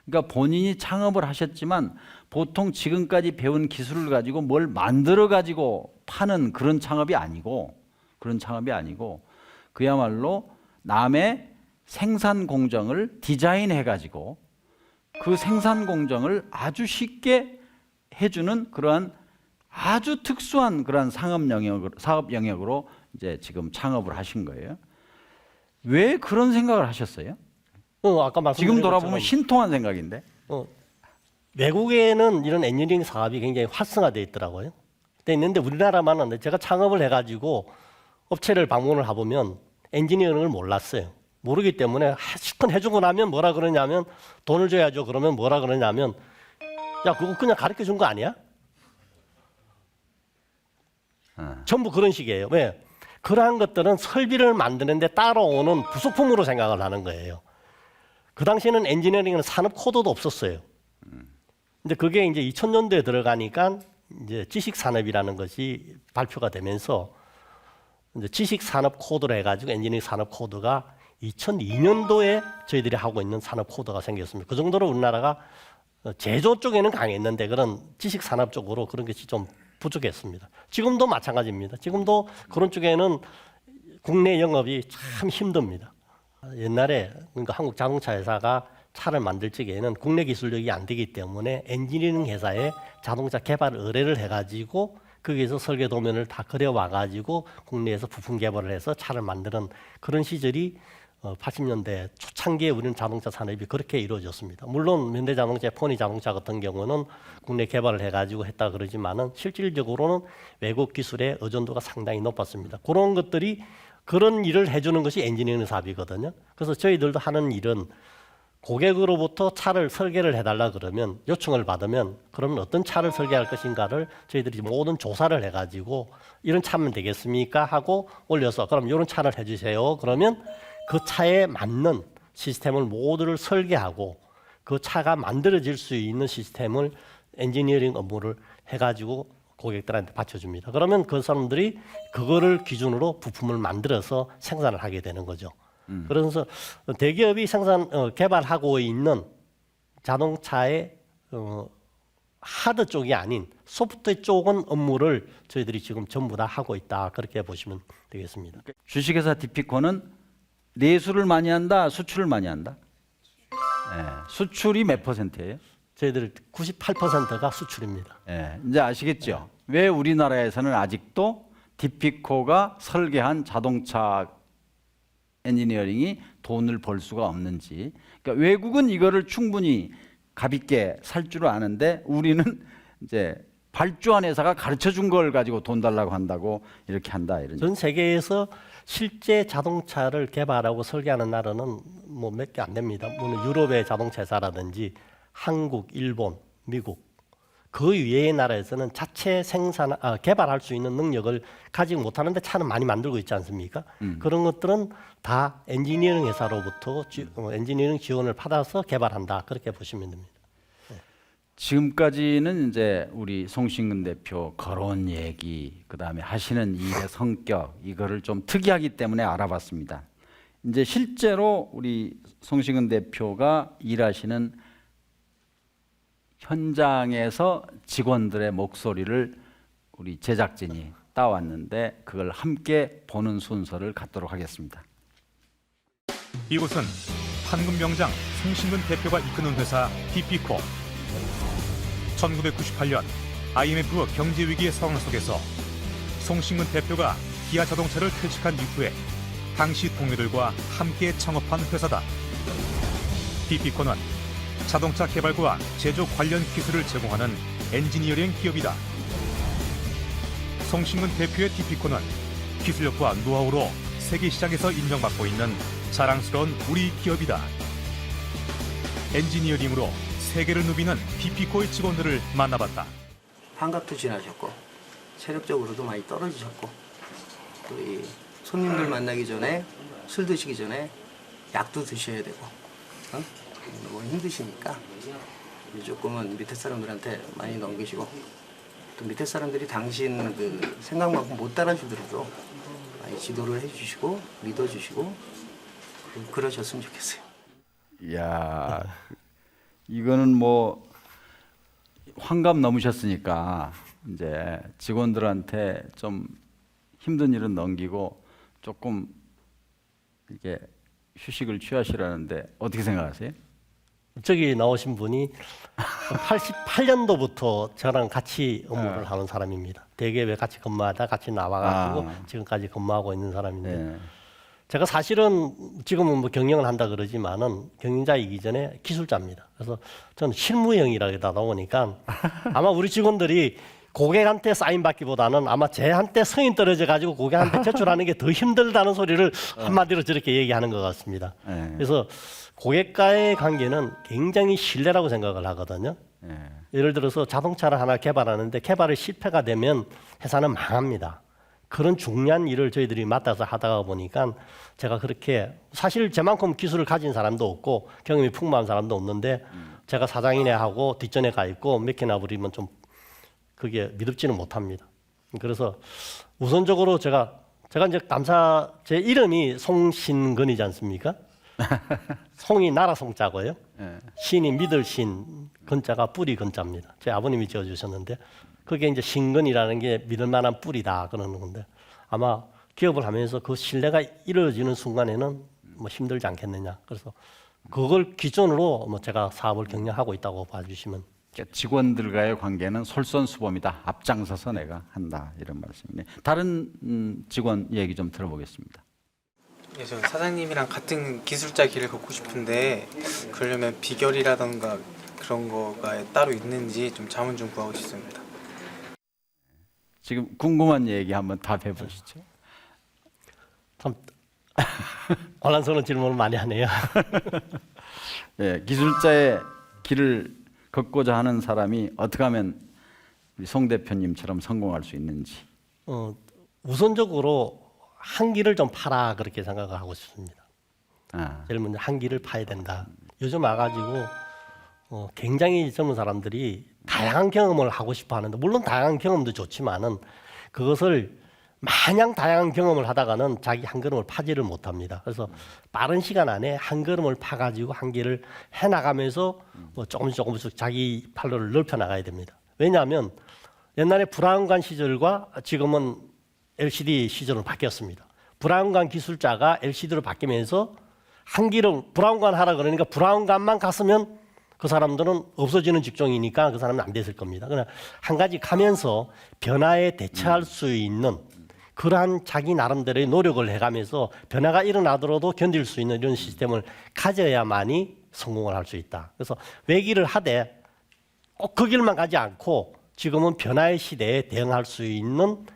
그러니까 본인이 창업을 하셨지만 보통 지금까지 배운 기술을 가지고 뭘 만들어 가지고 파는 그런 창업이 아니고 그야말로 남의 생산 공정을 디자인해 가지고 그 생산 공정을 아주 쉽게 해주는 그러한 아주 특수한 그러한 사업 영역으로 이제 지금 창업을 하신 거예요. 왜 그런 생각을 하셨어요? 아까 말씀드린 지금 돌아보면 것처럼 신통한 생각인데. 외국에는 이런 엔지니어링 사업이 굉장히 활성화되어 있더라고요. 돼 있는데 우리나라만은 제가 창업을 해가지고 업체를 방문을 해보면 엔지니어링을 몰랐어요. 모르기 때문에 실컷 해주고 나면 뭐라 그러냐면 돈을 줘야죠. 그러면 뭐라 그러냐면 야 그거 그냥 가르쳐 준 거 아니야? 전부 그런 식이에요. 왜? 그러한 것들은 설비를 만드는데 따라오는 부속품으로 생각을 하는 거예요. 그 당시에는 엔지니어링은 산업 코드도 없었어요. 근데 그게 이제 2000년도에 들어가니까 이제 지식 산업이라는 것이 발표가 되면서 이제 지식 산업 코드로 해가지고 엔지니어링 산업 코드가 2002년도에 저희들이 하고 있는 산업 코드가 생겼습니다. 그 정도로 우리나라가 제조 쪽에는 강했는데 그런 지식 산업 쪽으로 그런 것이 좀 부족했습니다. 지금도 마찬가지입니다. 지금도 그런 쪽에는 국내 영업이 참 힘듭니다. 옛날에 그러니까 한국 자동차 회사가 차를 만들 적에는 국내 기술력이 안 되기 때문에 엔지니어링 회사에 자동차 개발 의뢰를 해가지고 거기에서 설계 도면을 다 그려와 가지고 국내에서 부품 개발을 해서 차를 만드는 그런 시절이 80년대 초창기에 우리는 자동차 산업이 그렇게 이루어졌습니다. 물론 현대자동차, 포니자동차 같은 경우는 국내 개발을 해가지고 했다 그러지만은 실질적으로는 외국 기술의 의존도가 상당히 높았습니다. 그런 것들이 그런 일을 해주는 것이 엔지니어링 사업이거든요. 그래서 저희들도 하는 일은 고객으로부터 차를 설계를 해달라 그러면 요청을 받으면 그러면 어떤 차를 설계할 것인가를 저희들이 모든 조사를 해가지고 이런 차면 되겠습니까 하고 올려서 그럼 이런 차를 해주세요. 그러면 그 차에 맞는 시스템을 모두를 설계하고 그 차가 만들어질 수 있는 시스템을 엔지니어링 업무를 해가지고 고객들한테 받쳐줍니다. 그러면 그 사람들이 그거를 기준으로 부품을 만들어서 생산을 하게 되는 거죠. 그래서 대기업이 개발하고 있는 자동차의 하드 쪽이 아닌 소프트 쪽은 업무를 저희들이 지금 전부 다 하고 있다. 그렇게 보시면 되겠습니다. 주식회사 디피코는 내수를 많이 한다, 수출을 많이 한다? 네. 수출이 몇 %예요? 저희들 98%가 수출입니다. 네. 이제 아시겠죠? 왜 우리나라에서는 아직도 디피코가 설계한 자동차 엔지니어링이 돈을 벌 수가 없는지. 그러니까 외국은 이거를 충분히 값있게 살 줄 아는데 우리는 이제 발주한 회사가 가르쳐 준 걸 가지고 돈 달라고 한다고 이렇게 한다 이런. 전 세계에서 실제 자동차를 개발하고 설계하는 나라는 뭐 몇 개 안 됩니다. 물론 유럽의 자동차 회사라든지 한국, 일본, 미국 그 외의 나라에서는 자체 개발할 수 있는 능력을 가지고 못하는데 차는 많이 만들고 있지 않습니까? 그런 것들은 다 엔지니어링 회사로부터 엔지니어링 지원을 받아서 개발한다 그렇게 보시면 됩니다. 지금까지는 이제 우리 송신근 대표 거론 얘기, 그다음에 하시는 일의 성격 이거를 좀 특이하기 때문에 알아봤습니다. 이제 실제로 우리 송신근 대표가 일하시는 현장에서 직원들의 목소리를 우리 제작진이 따왔는데 그걸 함께 보는 순서를 갖도록 하겠습니다. 이곳은 황금 명장 송신근 대표가 이끄는 회사 DP코. 1998년 IMF 경제 위기의 상황 속에서 송신근 대표가 기아 자동차를 퇴직한 이후에 당시 동료들과 함께 창업한 회사다. DP코는 자동차 개발과 제조 관련 기술을 제공하는 엔지니어링 기업이다. 송신근 대표의 DP코는 기술력과 노하우로 세계 시장에서 인정받고 있는 자랑스러운 우리 기업이다. 엔지니어링으로 세계를 누비는 DP코의 직원들을 만나봤다. 환갑도 지나셨고 체력적으로도 많이 떨어지셨고 또 이 손님들 만나기 전에 술 드시기 전에 약도 드셔야 되고 너무 힘드시니까 조금은 밑에 사람들한테 많이 넘기시고 또 밑에 사람들이 당신 그 생각만큼 못 따라주더라도 많이 지도를 해주시고 믿어주시고 그러셨으면 좋겠어요. 이야, 이거는 뭐 환갑 넘으셨으니까 이제 직원들한테 좀 힘든 일은 넘기고 조금 이게 휴식을 취하시라는데 어떻게 생각하세요? 저기 나오신 분이 88년도부터 저랑 같이 업무를 하는 사람입니다. 대기업에 같이 근무하다 같이 나와가지고 지금까지 근무하고 있는 사람인데 네. 제가 사실은 지금은 뭐 경영을 한다 그러지만은 경영자이기 전에 기술자입니다. 그래서 저는 실무형이라다 나오니까 아마 우리 직원들이 고객한테 사인 받기보다는 아마 제한테 성인 떨어져 가지고 고객한테 제출하는 게 더 힘들다는 소리를 한마디로 저렇게 얘기하는 것 같습니다. 네. 그래서 고객과의 관계는 굉장히 신뢰라고 생각을 하거든요. 네. 예를 들어서 자동차를 하나 개발하는데 개발이 실패가 되면 회사는 망합니다. 그런 중요한 일을 저희들이 맡아서 하다가 보니까 제가 그렇게 사실 제만큼 기술을 가진 사람도 없고 경험이 풍부한 사람도 없는데 제가 사장이네 하고 뒷전에 가 있고 몇 개나 부리면 좀 그게 믿음지는 못합니다. 그래서 우선적으로 제가 이제 제 이름이 송신근이지 않습니까? 송이 나라 송자고요. 네. 신이 믿을 신, 근자가 뿌리 근자입니다. 제 아버님이 지어주셨는데 그게 이제 신근이라는 게 믿을 만한 뿌리다 그러는 건데 아마 기업을 하면서 그 신뢰가 이루어지는 순간에는 뭐 힘들지 않겠느냐. 그래서 그걸 기준으로 뭐 제가 사업을 경영하고 있다고 봐주시면. 직원들과의 관계는 솔선수범이다. 앞장서서 내가 한다 이런 말씀이네. 다른 직원 얘기 좀 들어보겠습니다. 예, 저 사장님이랑 같은 기술자 길을 걷고 싶은데 그러려면 비결이라던가 그런 거가 따로 있는지 좀 자문 좀 구하고 싶습니다. 지금 궁금한 얘기 한번 답해보시죠. 참 혼란스러운 질문을 많이 하네요. 예, 기술자의 길을 걷고자 하는 사람이 어떻게 하면 우리 송 대표님처럼 성공할 수 있는지. 우선적으로 한 길을 좀 파라 그렇게 생각을 하고 싶습니다. 제일 먼저 한 길을 파야 된다. 요즘 와가지고 굉장히 젊은 사람들이 다양한 경험을 하고 싶어 하는데 물론 다양한 경험도 좋지만은 그것을 마냥 다양한 경험을 하다가는 자기 한 걸음을 파지를 못합니다. 그래서 빠른 시간 안에 한 걸음을 파가지고 한 길을 해나가면서 뭐 조금씩 자기 판로를 넓혀 나가야 됩니다. 왜냐하면 옛날에 브라운관 시절과 지금은 LCD 시절로 바뀌었습니다. 브라운관 기술자가 LCD로 바뀌면서 한 길을 브라운관 하라 그러니까 브라운관만 갔으면 그 사람들은 없어지는 직종이니까 그 사람은 안 됐을 겁니다. 그러나 한 가지 가면서 변화에 대처할 수 있는 그러한 자기 나름대로의 노력을 해가면서 변화가 일어나더라도 견딜 수 있는 이런 시스템을 가져야만이 성공을 할 수 있다. 그래서 외길을 하되 꼭 그 길만 가지 않고 지금은 변화의 시대에 대응할 수 있는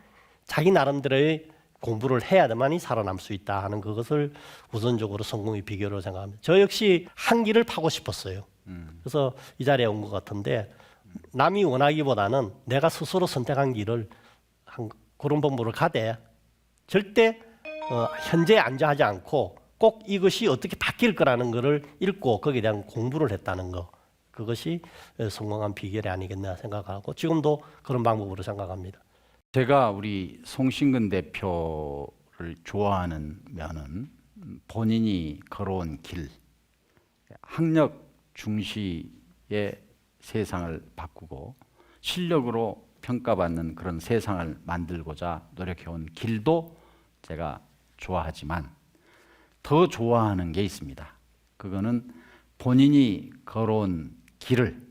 자기 나름대로의 공부를 해야만이 살아남을 수 있다 하는 그것을 우선적으로 성공의 비결로 생각합니다. 저 역시 한 길을 파고 싶었어요. 그래서 이 자리에 온 것 같은데 남이 원하기보다는 내가 스스로 선택한 길을 그런 법문을 가되 절대 현재에 안주하지 않고 꼭 이것이 어떻게 바뀔 거라는 것을 읽고 거기에 대한 공부를 했다는 거, 그것이 성공한 비결이 아니겠나 생각하고 지금도 그런 방법으로 생각합니다. 제가 우리 송신근 대표를 좋아하는 면은 본인이 걸어온 길, 학력 중시의 세상을 바꾸고 실력으로 평가받는 그런 세상을 만들고자 노력해온 길도 제가 좋아하지만 더 좋아하는 게 있습니다. 그거는 본인이 걸어온 길을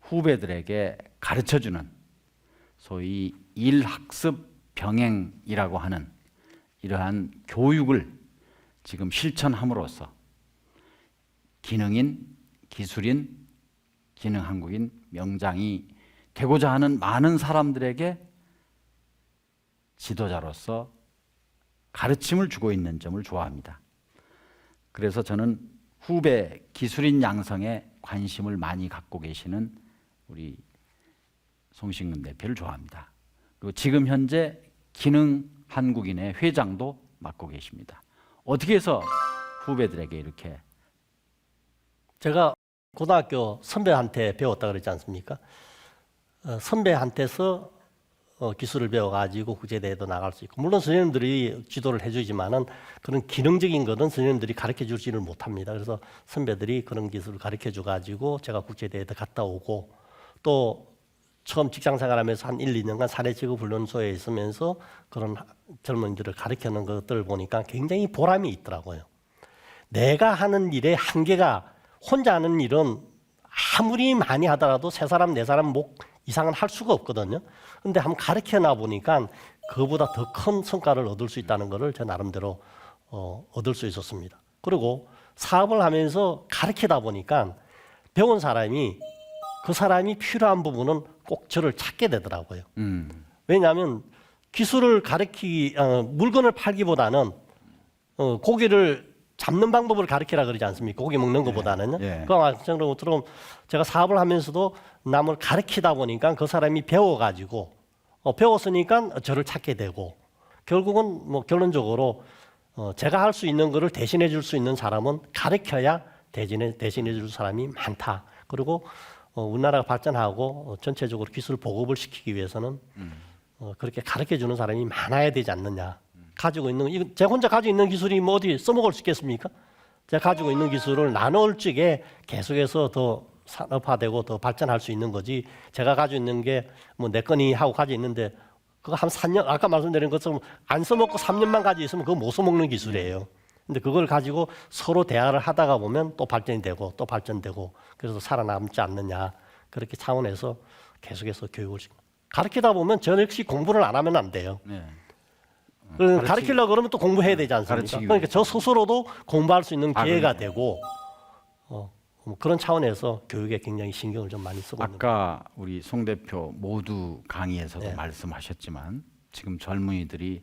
후배들에게 가르쳐주는 소위 일학습 병행이라고 하는 이러한 교육을 지금 실천함으로써 기능인, 기술인, 기능한국인, 명장이 되고자 하는 많은 사람들에게 지도자로서 가르침을 주고 있는 점을 좋아합니다. 그래서 저는 후배 기술인 양성에 관심을 많이 갖고 계시는 우리 송신근 대표를 좋아합니다. 그리고 지금 현재 기능한국인의 회장도 맡고 계십니다. 어떻게 해서 후배들에게 이렇게? 제가 고등학교 선배한테 배웠다 그랬지 않습니까? 선배한테서 기술을 배워가지고 국제대회도 나갈 수 있고, 물론 선생님들이 지도를 해주지만은 그런 기능적인 것은 선생님들이 가르쳐 주지를 못합니다. 그래서 선배들이 그런 기술을 가르쳐 줘가지고 제가 국제대회도 갔다 오고, 또 처음 직장 생활하면서 한 1, 2년간 사내직업훈련소에 있으면서 그런 젊은이들을 가르치는 것들을 보니까 굉장히 보람이 있더라고요. 내가 하는 일의 한계가, 혼자 하는 일은 아무리 많이 하더라도 세 사람, 네 사람 목 이상은 할 수가 없거든요. 근데 한번 가르쳐나 보니까 그보다 더 큰 성과를 얻을 수 있다는 것을 제 나름대로 얻을 수 있었습니다. 그리고 사업을 하면서 가르치다 보니까 배운 사람이 그 사람이 필요한 부분은 꼭 저를 찾게 되더라고요. 왜냐하면 기술을 물건을 팔기보다는 고기를 잡는 방법을 가르치라 그러지 않습니까? 고기 먹는 것보다는요. 그 마찬가지로 제가 사업을 하면서도 남을 가르치다 보니까 그 사람이 배워가지고 배웠으니까 저를 찾게 되고, 결국은 뭐 결론적으로 제가 할 수 있는 것을 대신해 줄 수 있는 사람은 가르쳐야 대신해 줄 사람이 많다. 그리고 우리나라가 발전하고 전체적으로 기술 보급을 시키기 위해서는 그렇게 가르쳐 주는 사람이 많아야 되지 않느냐. 가지고 있는, 제가 혼자 가지고 있는 기술이 뭐 어디 써먹을 수 있겠습니까? 제가 가지고 있는 기술을 나눌 적에 계속해서 더 산업화되고 더 발전할 수 있는 거지, 제가 가지고 있는 게 뭐 내 거니 하고 가지고 있는데 그거 한 3년, 아까 말씀드린 것처럼 안 써먹고 3년만 가지고 있으면 그거 못 써먹는 기술이에요. 근데 그걸 가지고 서로 대화를 하다가 보면 또 발전이 되고 또 발전되고, 그래서 살아남지 않느냐. 그렇게 차원에서 계속해서 교육을 가르치다 보면 저 역시 공부를 안 하면 안 돼요. 네. 가르치려고 그러면 또 공부해야 되지 않습니까? 가르치기 그러니까 저 스스로도 공부할 수 있는 기회가 그러네요. 되고, 뭐 그런 차원에서 교육에 굉장히 신경을 좀 많이 쓰고 있는 거예요. 아까 우리 송 대표 모두 강의에서도 네. 말씀하셨지만 지금 젊은이들이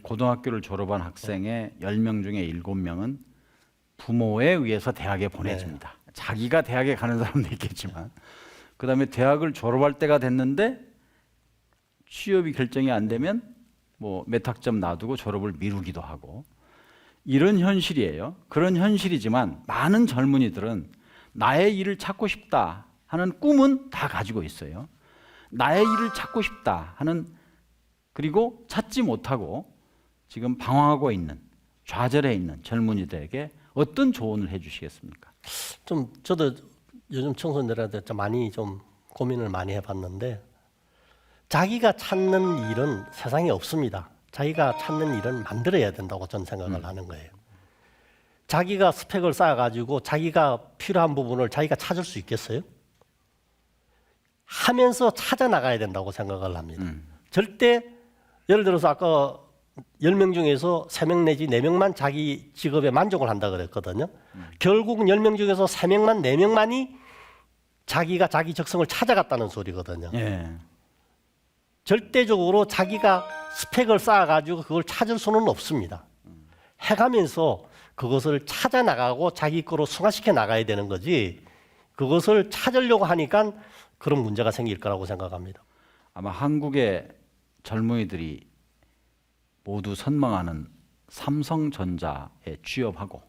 고등학교를 졸업한 학생의 10명 중에 7명은 부모에 의해서 대학에 보내집니다. 자기가 대학에 가는 사람도 있겠지만, 그다음에 대학을 졸업할 때가 됐는데 취업이 결정이 안 되면 뭐 몇 학점 놔두고 졸업을 미루기도 하고, 이런 현실이에요. 그런 현실이지만 많은 젊은이들은 나의 일을 찾고 싶다 하는 꿈은 다 가지고 있어요. 나의 일을 찾고 싶다 하는, 그리고 찾지 못하고 지금 방황하고 있는, 좌절해 있는 젊은이들에게 어떤 조언을 해주시겠습니까? 좀 저도 요즘 청소년들한테 좀 많이 좀 고민을 많이 해봤는데, 자기가 찾는 일은 세상에 없습니다. 자기가 찾는 일은 만들어야 된다고 저는 생각을 하는 거예요. 자기가 스펙을 쌓아가지고 자기가 필요한 부분을 자기가 찾을 수 있겠어요? 하면서 찾아 나가야 된다고 생각을 합니다. 절대, 예를 들어서 아까 10명 중에서 3명 내지 4명만 자기 직업에 만족을 한다 그랬거든요. 결국은 10명 중에서 3명만, 4명만이 자기가 자기 적성을 찾아갔다는 소리거든요. 예. 절대적으로 자기가 스펙을 쌓아가지고 그걸 찾을 수는 없습니다. 해가면서 그것을 찾아 나가고 자기 거로 승화시켜 나가야 되는 거지 그것을 찾으려고 하니까 그런 문제가 생길 거라고 생각합니다. 아마 한국의 젊은이들이 모두 선망하는 삼성전자에 취업하고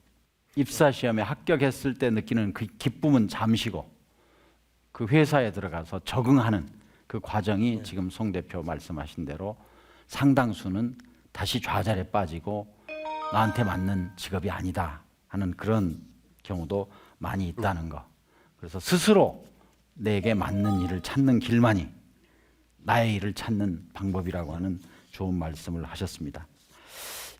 입사 시험에 합격했을 때 느끼는 그 기쁨은 잠시고 그 회사에 들어가서 적응하는 그 과정이 지금 송 대표 말씀하신 대로 상당수는 다시 좌절에 빠지고 나한테 맞는 직업이 아니다 하는 그런 경우도 많이 있다는 거. 그래서 스스로 내게 맞는 일을 찾는 길만이 나의 일을 찾는 방법이라고 하는 좋은 말씀을 하셨습니다.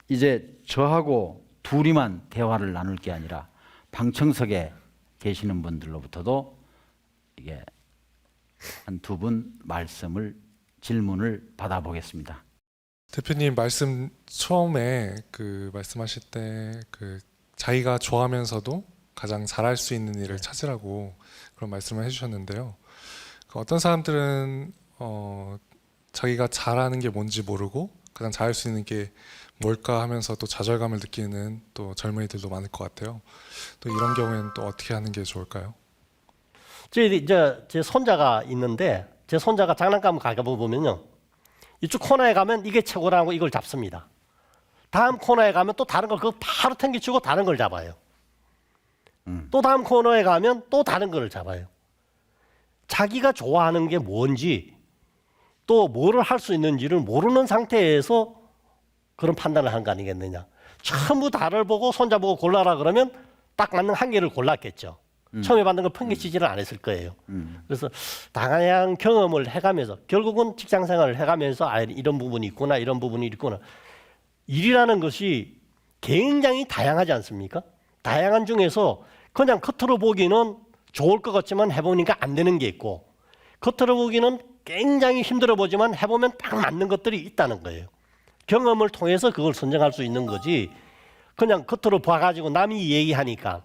이제 저하고 둘이만 대화를 나눌 게 아니라 방청석에 계시는 분들로부터도 이게 한 두 분 질문을 받아보겠습니다. 대표님 말씀 처음에 말씀하실 때 자기가 좋아하면서도 가장 잘할 수 있는 일을 찾으라고 그런 말씀을 해주셨는데요. 어떤 사람들은 자기가 잘하는 게 뭔지 모르고 가장 잘할 수 있는 게 뭘까 하면서 또 좌절감을 느끼는 또 젊은이들도 많을 것 같아요. 또 이런 경우에는 또 어떻게 하는 게 좋을까요? 제 손자가 있는데 제 손자가 장난감 가보면요. 이쪽 코너에 가면 이게 최고라고 이걸 잡습니다. 다음 코너에 가면 또 다른 걸 그거 바로 튕기치고 다른 걸 잡아요. 또 다음 코너에 가면 또 다른 걸 잡아요. 자기가 좋아하는 게 뭔지 또 뭐를 할 수 있는지를 모르는 상태에서 그런 판단을 한 거 아니겠느냐. 전부 다를 보고 손자 보고 골라라 그러면 딱 맞는 한 개를 골랐겠죠. 처음에 받는 걸 팽개치지는 않았을 거예요. 그래서 다양한 경험을 해가면서 결국은 직장 생활을 해가면서 이런 부분이 있구나 이런 부분이 있구나. 일이라는 것이 굉장히 다양하지 않습니까? 다양한 중에서 그냥 겉으로 보기는 좋을 것 같지만 해보니까 안 되는 게 있고 겉으로 보기는 굉장히 힘들어 보지만 해보면 딱 맞는 것들이 있다는 거예요. 경험을 통해서 그걸 선정할 수 있는 거지 그냥 겉으로 봐가지고 남이 얘기하니까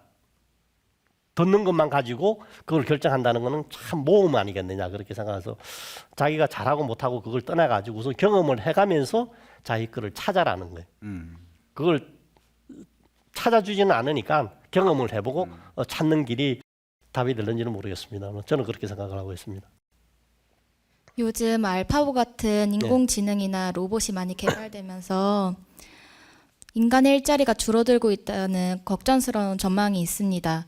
듣는 것만 가지고 그걸 결정한다는 것은 참 모험 아니겠느냐 그렇게 생각해서 자기가 잘하고 못하고 그걸 떠나가지고 우선 경험을 해가면서 자기 거를 찾아라는 거예요. 그걸 찾아주지는 않으니까 경험을 해보고 찾는 길이 답이 될는지는 모르겠습니다. 저는 그렇게 생각을 하고 있습니다. 요즘 알파고 같은 인공지능이나 로봇이 많이 개발되면서 인간의 일자리가 줄어들고 있다는 걱정스러운 전망이 있습니다.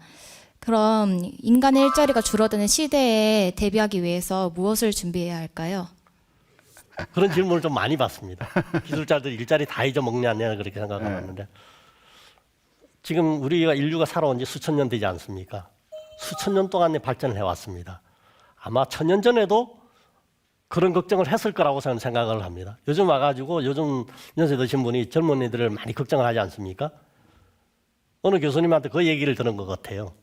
그럼 인간의 일자리가 줄어드는 시대에 대비하기 위해서 무엇을 준비해야 할까요? 그런 질문을 좀 많이 받습니다. 기술자들 일자리 다 잊어먹냐 그렇게 생각하는데 지금 우리가 인류가 살아온 지 수천 년 되지 않습니까? 수천 년 동안의 발전을 해왔습니다. 아마 1000년 전에도 그런 걱정을 했을 거라고 저는 생각을 합니다. 요즘 와가지고 요즘 연세 드신 분이 젊은 애들을 많이 걱정을 하지 않습니까? 어느 교수님한테 그 얘기를 들은 것 같아요.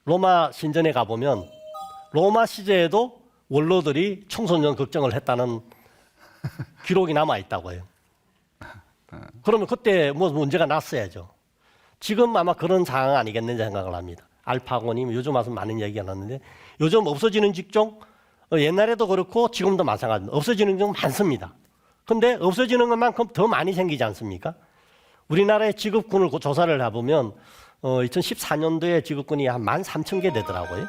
로마 신전에 가보면 로마 시대에도 원로들이 청소년 걱정을 했다는 기록이 남아있다고 해요. 그러면 그때 뭐 문제가 났어야죠. 지금 아마 그런 상황 아니겠는지 생각을 합니다. 알파고님 요즘 와서 많은 얘기가 났는데 요즘 없어지는 직종 옛날에도 그렇고 지금도 마찬가지입니다. 없어지는 직종 많습니다. 근데 없어지는 것만큼 더 많이 생기지 않습니까? 우리나라의 직업군을 조사를 해보면 2014년도에 직업군이 한 13,000개 되더라고요.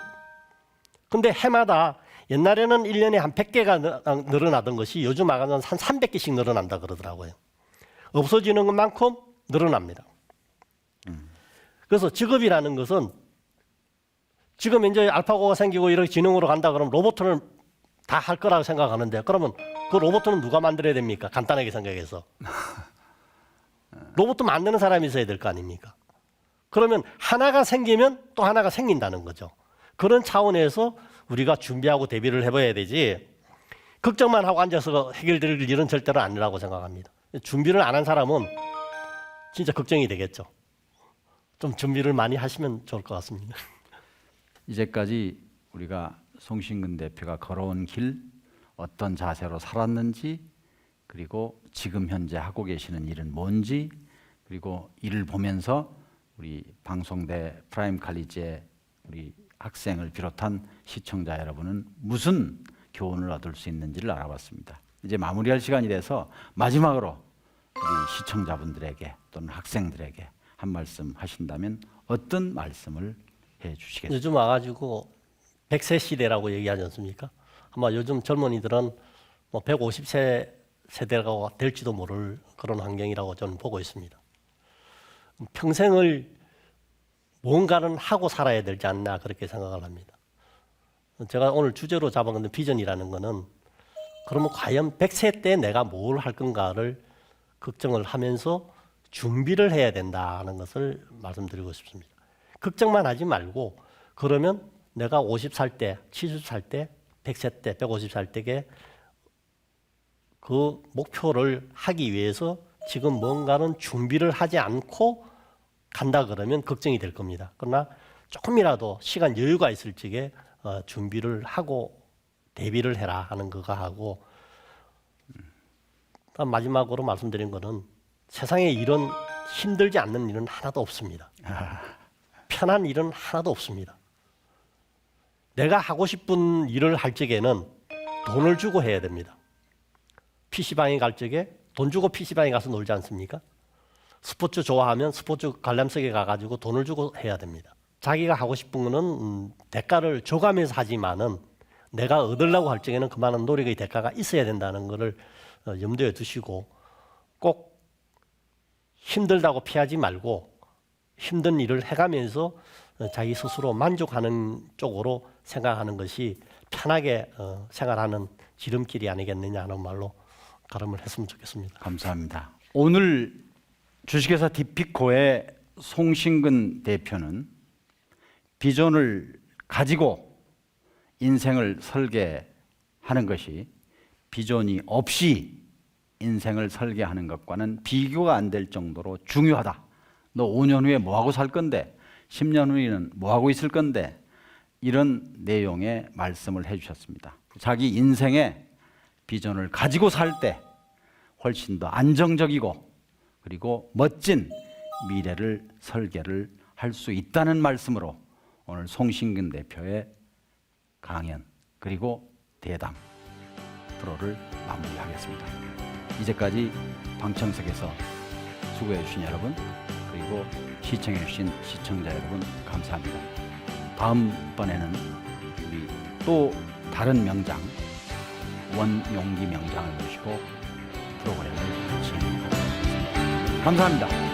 근데 해마다 옛날에는 1년에 한 100개가 늘어나던 것이 요즘 와서는 한 300개씩 늘어난다 그러더라고요. 없어지는 것만큼 늘어납니다. 그래서 직업이라는 것은 지금 이제 알파고가 생기고 이렇게 지능으로 간다 그러면 로봇을 다 할 거라고 생각하는데 그러면 그 로봇은 누가 만들어야 됩니까? 간단하게 생각해서. 로봇도 만드는 사람이 있어야 될 거 아닙니까? 그러면 하나가 생기면 또 하나가 생긴다는 거죠. 그런 차원에서 우리가 준비하고 대비를 해봐야 되지 걱정만 하고 앉아서 해결될 일은 절대로 아니라고 생각합니다. 준비를 안 한 사람은 진짜 걱정이 되겠죠. 좀 준비를 많이 하시면 좋을 것 같습니다. 이제까지 우리가 송신근 대표가 걸어온 길 어떤 자세로 살았는지 그리고 지금 현재 하고 계시는 일은 뭔지 그리고 이를 보면서 우리 방송대 프라임 칼리지의 우리 학생을 비롯한 시청자 여러분은 무슨 교훈을 얻을 수 있는지를 알아봤습니다. 이제 마무리할 시간이 돼서 마지막으로 우리 시청자분들에게 또는 학생들에게 한 말씀 하신다면 어떤 말씀을 해주시겠습니까? 요즘 와가지고 100세 시대라고 얘기하지 않습니까? 아마 요즘 젊은이들은 뭐 150세 세대가 될지도 모를 그런 환경이라고 저는 보고 있습니다. 평생을 뭔가는 하고 살아야 되지 않나 그렇게 생각을 합니다. 제가 오늘 주제로 잡아놓은 비전이라는 거는 그러면 과연 100세 때 내가 뭘 할 건가를 걱정을 하면서 준비를 해야 된다는 것을 말씀드리고 싶습니다. 걱정만 하지 말고 그러면 내가 50살 때, 70살 때, 100세 때, 150살 때에 그 목표를 하기 위해서 지금 뭔가는 준비를 하지 않고 간다 그러면 걱정이 될 겁니다. 그러나 조금이라도 시간 여유가 있을 적에 준비를 하고 대비를 해라 하는 거가 하고 마지막으로 말씀드린 거는 세상에 이런 힘들지 않는 일은 하나도 없습니다. 편한 일은 하나도 없습니다. 내가 하고 싶은 일을 할 적에는 돈을 주고 해야 됩니다. PC방에 갈 적에 돈 주고 PC방에 가서 놀지 않습니까? 스포츠 좋아하면 스포츠 관람석에 가가지고 돈을 주고 해야 됩니다. 자기가 하고 싶은 거는 대가를 줘가면서 하지만은 내가 얻으려고 할 적에는 그만한 노력의 대가가 있어야 된다는 것을 염두에 두시고 꼭 힘들다고 피하지 말고 힘든 일을 해가면서 자기 스스로 만족하는 쪽으로 생각하는 것이 편하게 생활하는 지름길이 아니겠느냐 하는 말로 가름을 했으면 좋겠습니다. 감사합니다. 오늘 주식회사 디피코의 송신근 대표는 비전을 가지고 인생을 설계하는 것이 비전이 없이 인생을 설계하는 것과는 비교가 안 될 정도로 중요하다. 너 5년 후에 뭐 하고 살 건데 10년 후에는 뭐 하고 있을 건데 이런 내용의 말씀을 해주셨습니다. 자기 인생의 비전을 가지고 살 때 훨씬 더 안정적이고 그리고 멋진 미래를 설계를 할 수 있다는 말씀으로 오늘 송신근 대표의 강연 그리고 대담 프로를 마무리하겠습니다. 이제까지 방청석에서 수고해 주신 여러분 그리고 시청해 주신 시청자 여러분 감사합니다. 다음번에는 우리 또 다른 명장 원용기 명장을 모시고 프로그램을 진행하겠습니다. 감사합니다.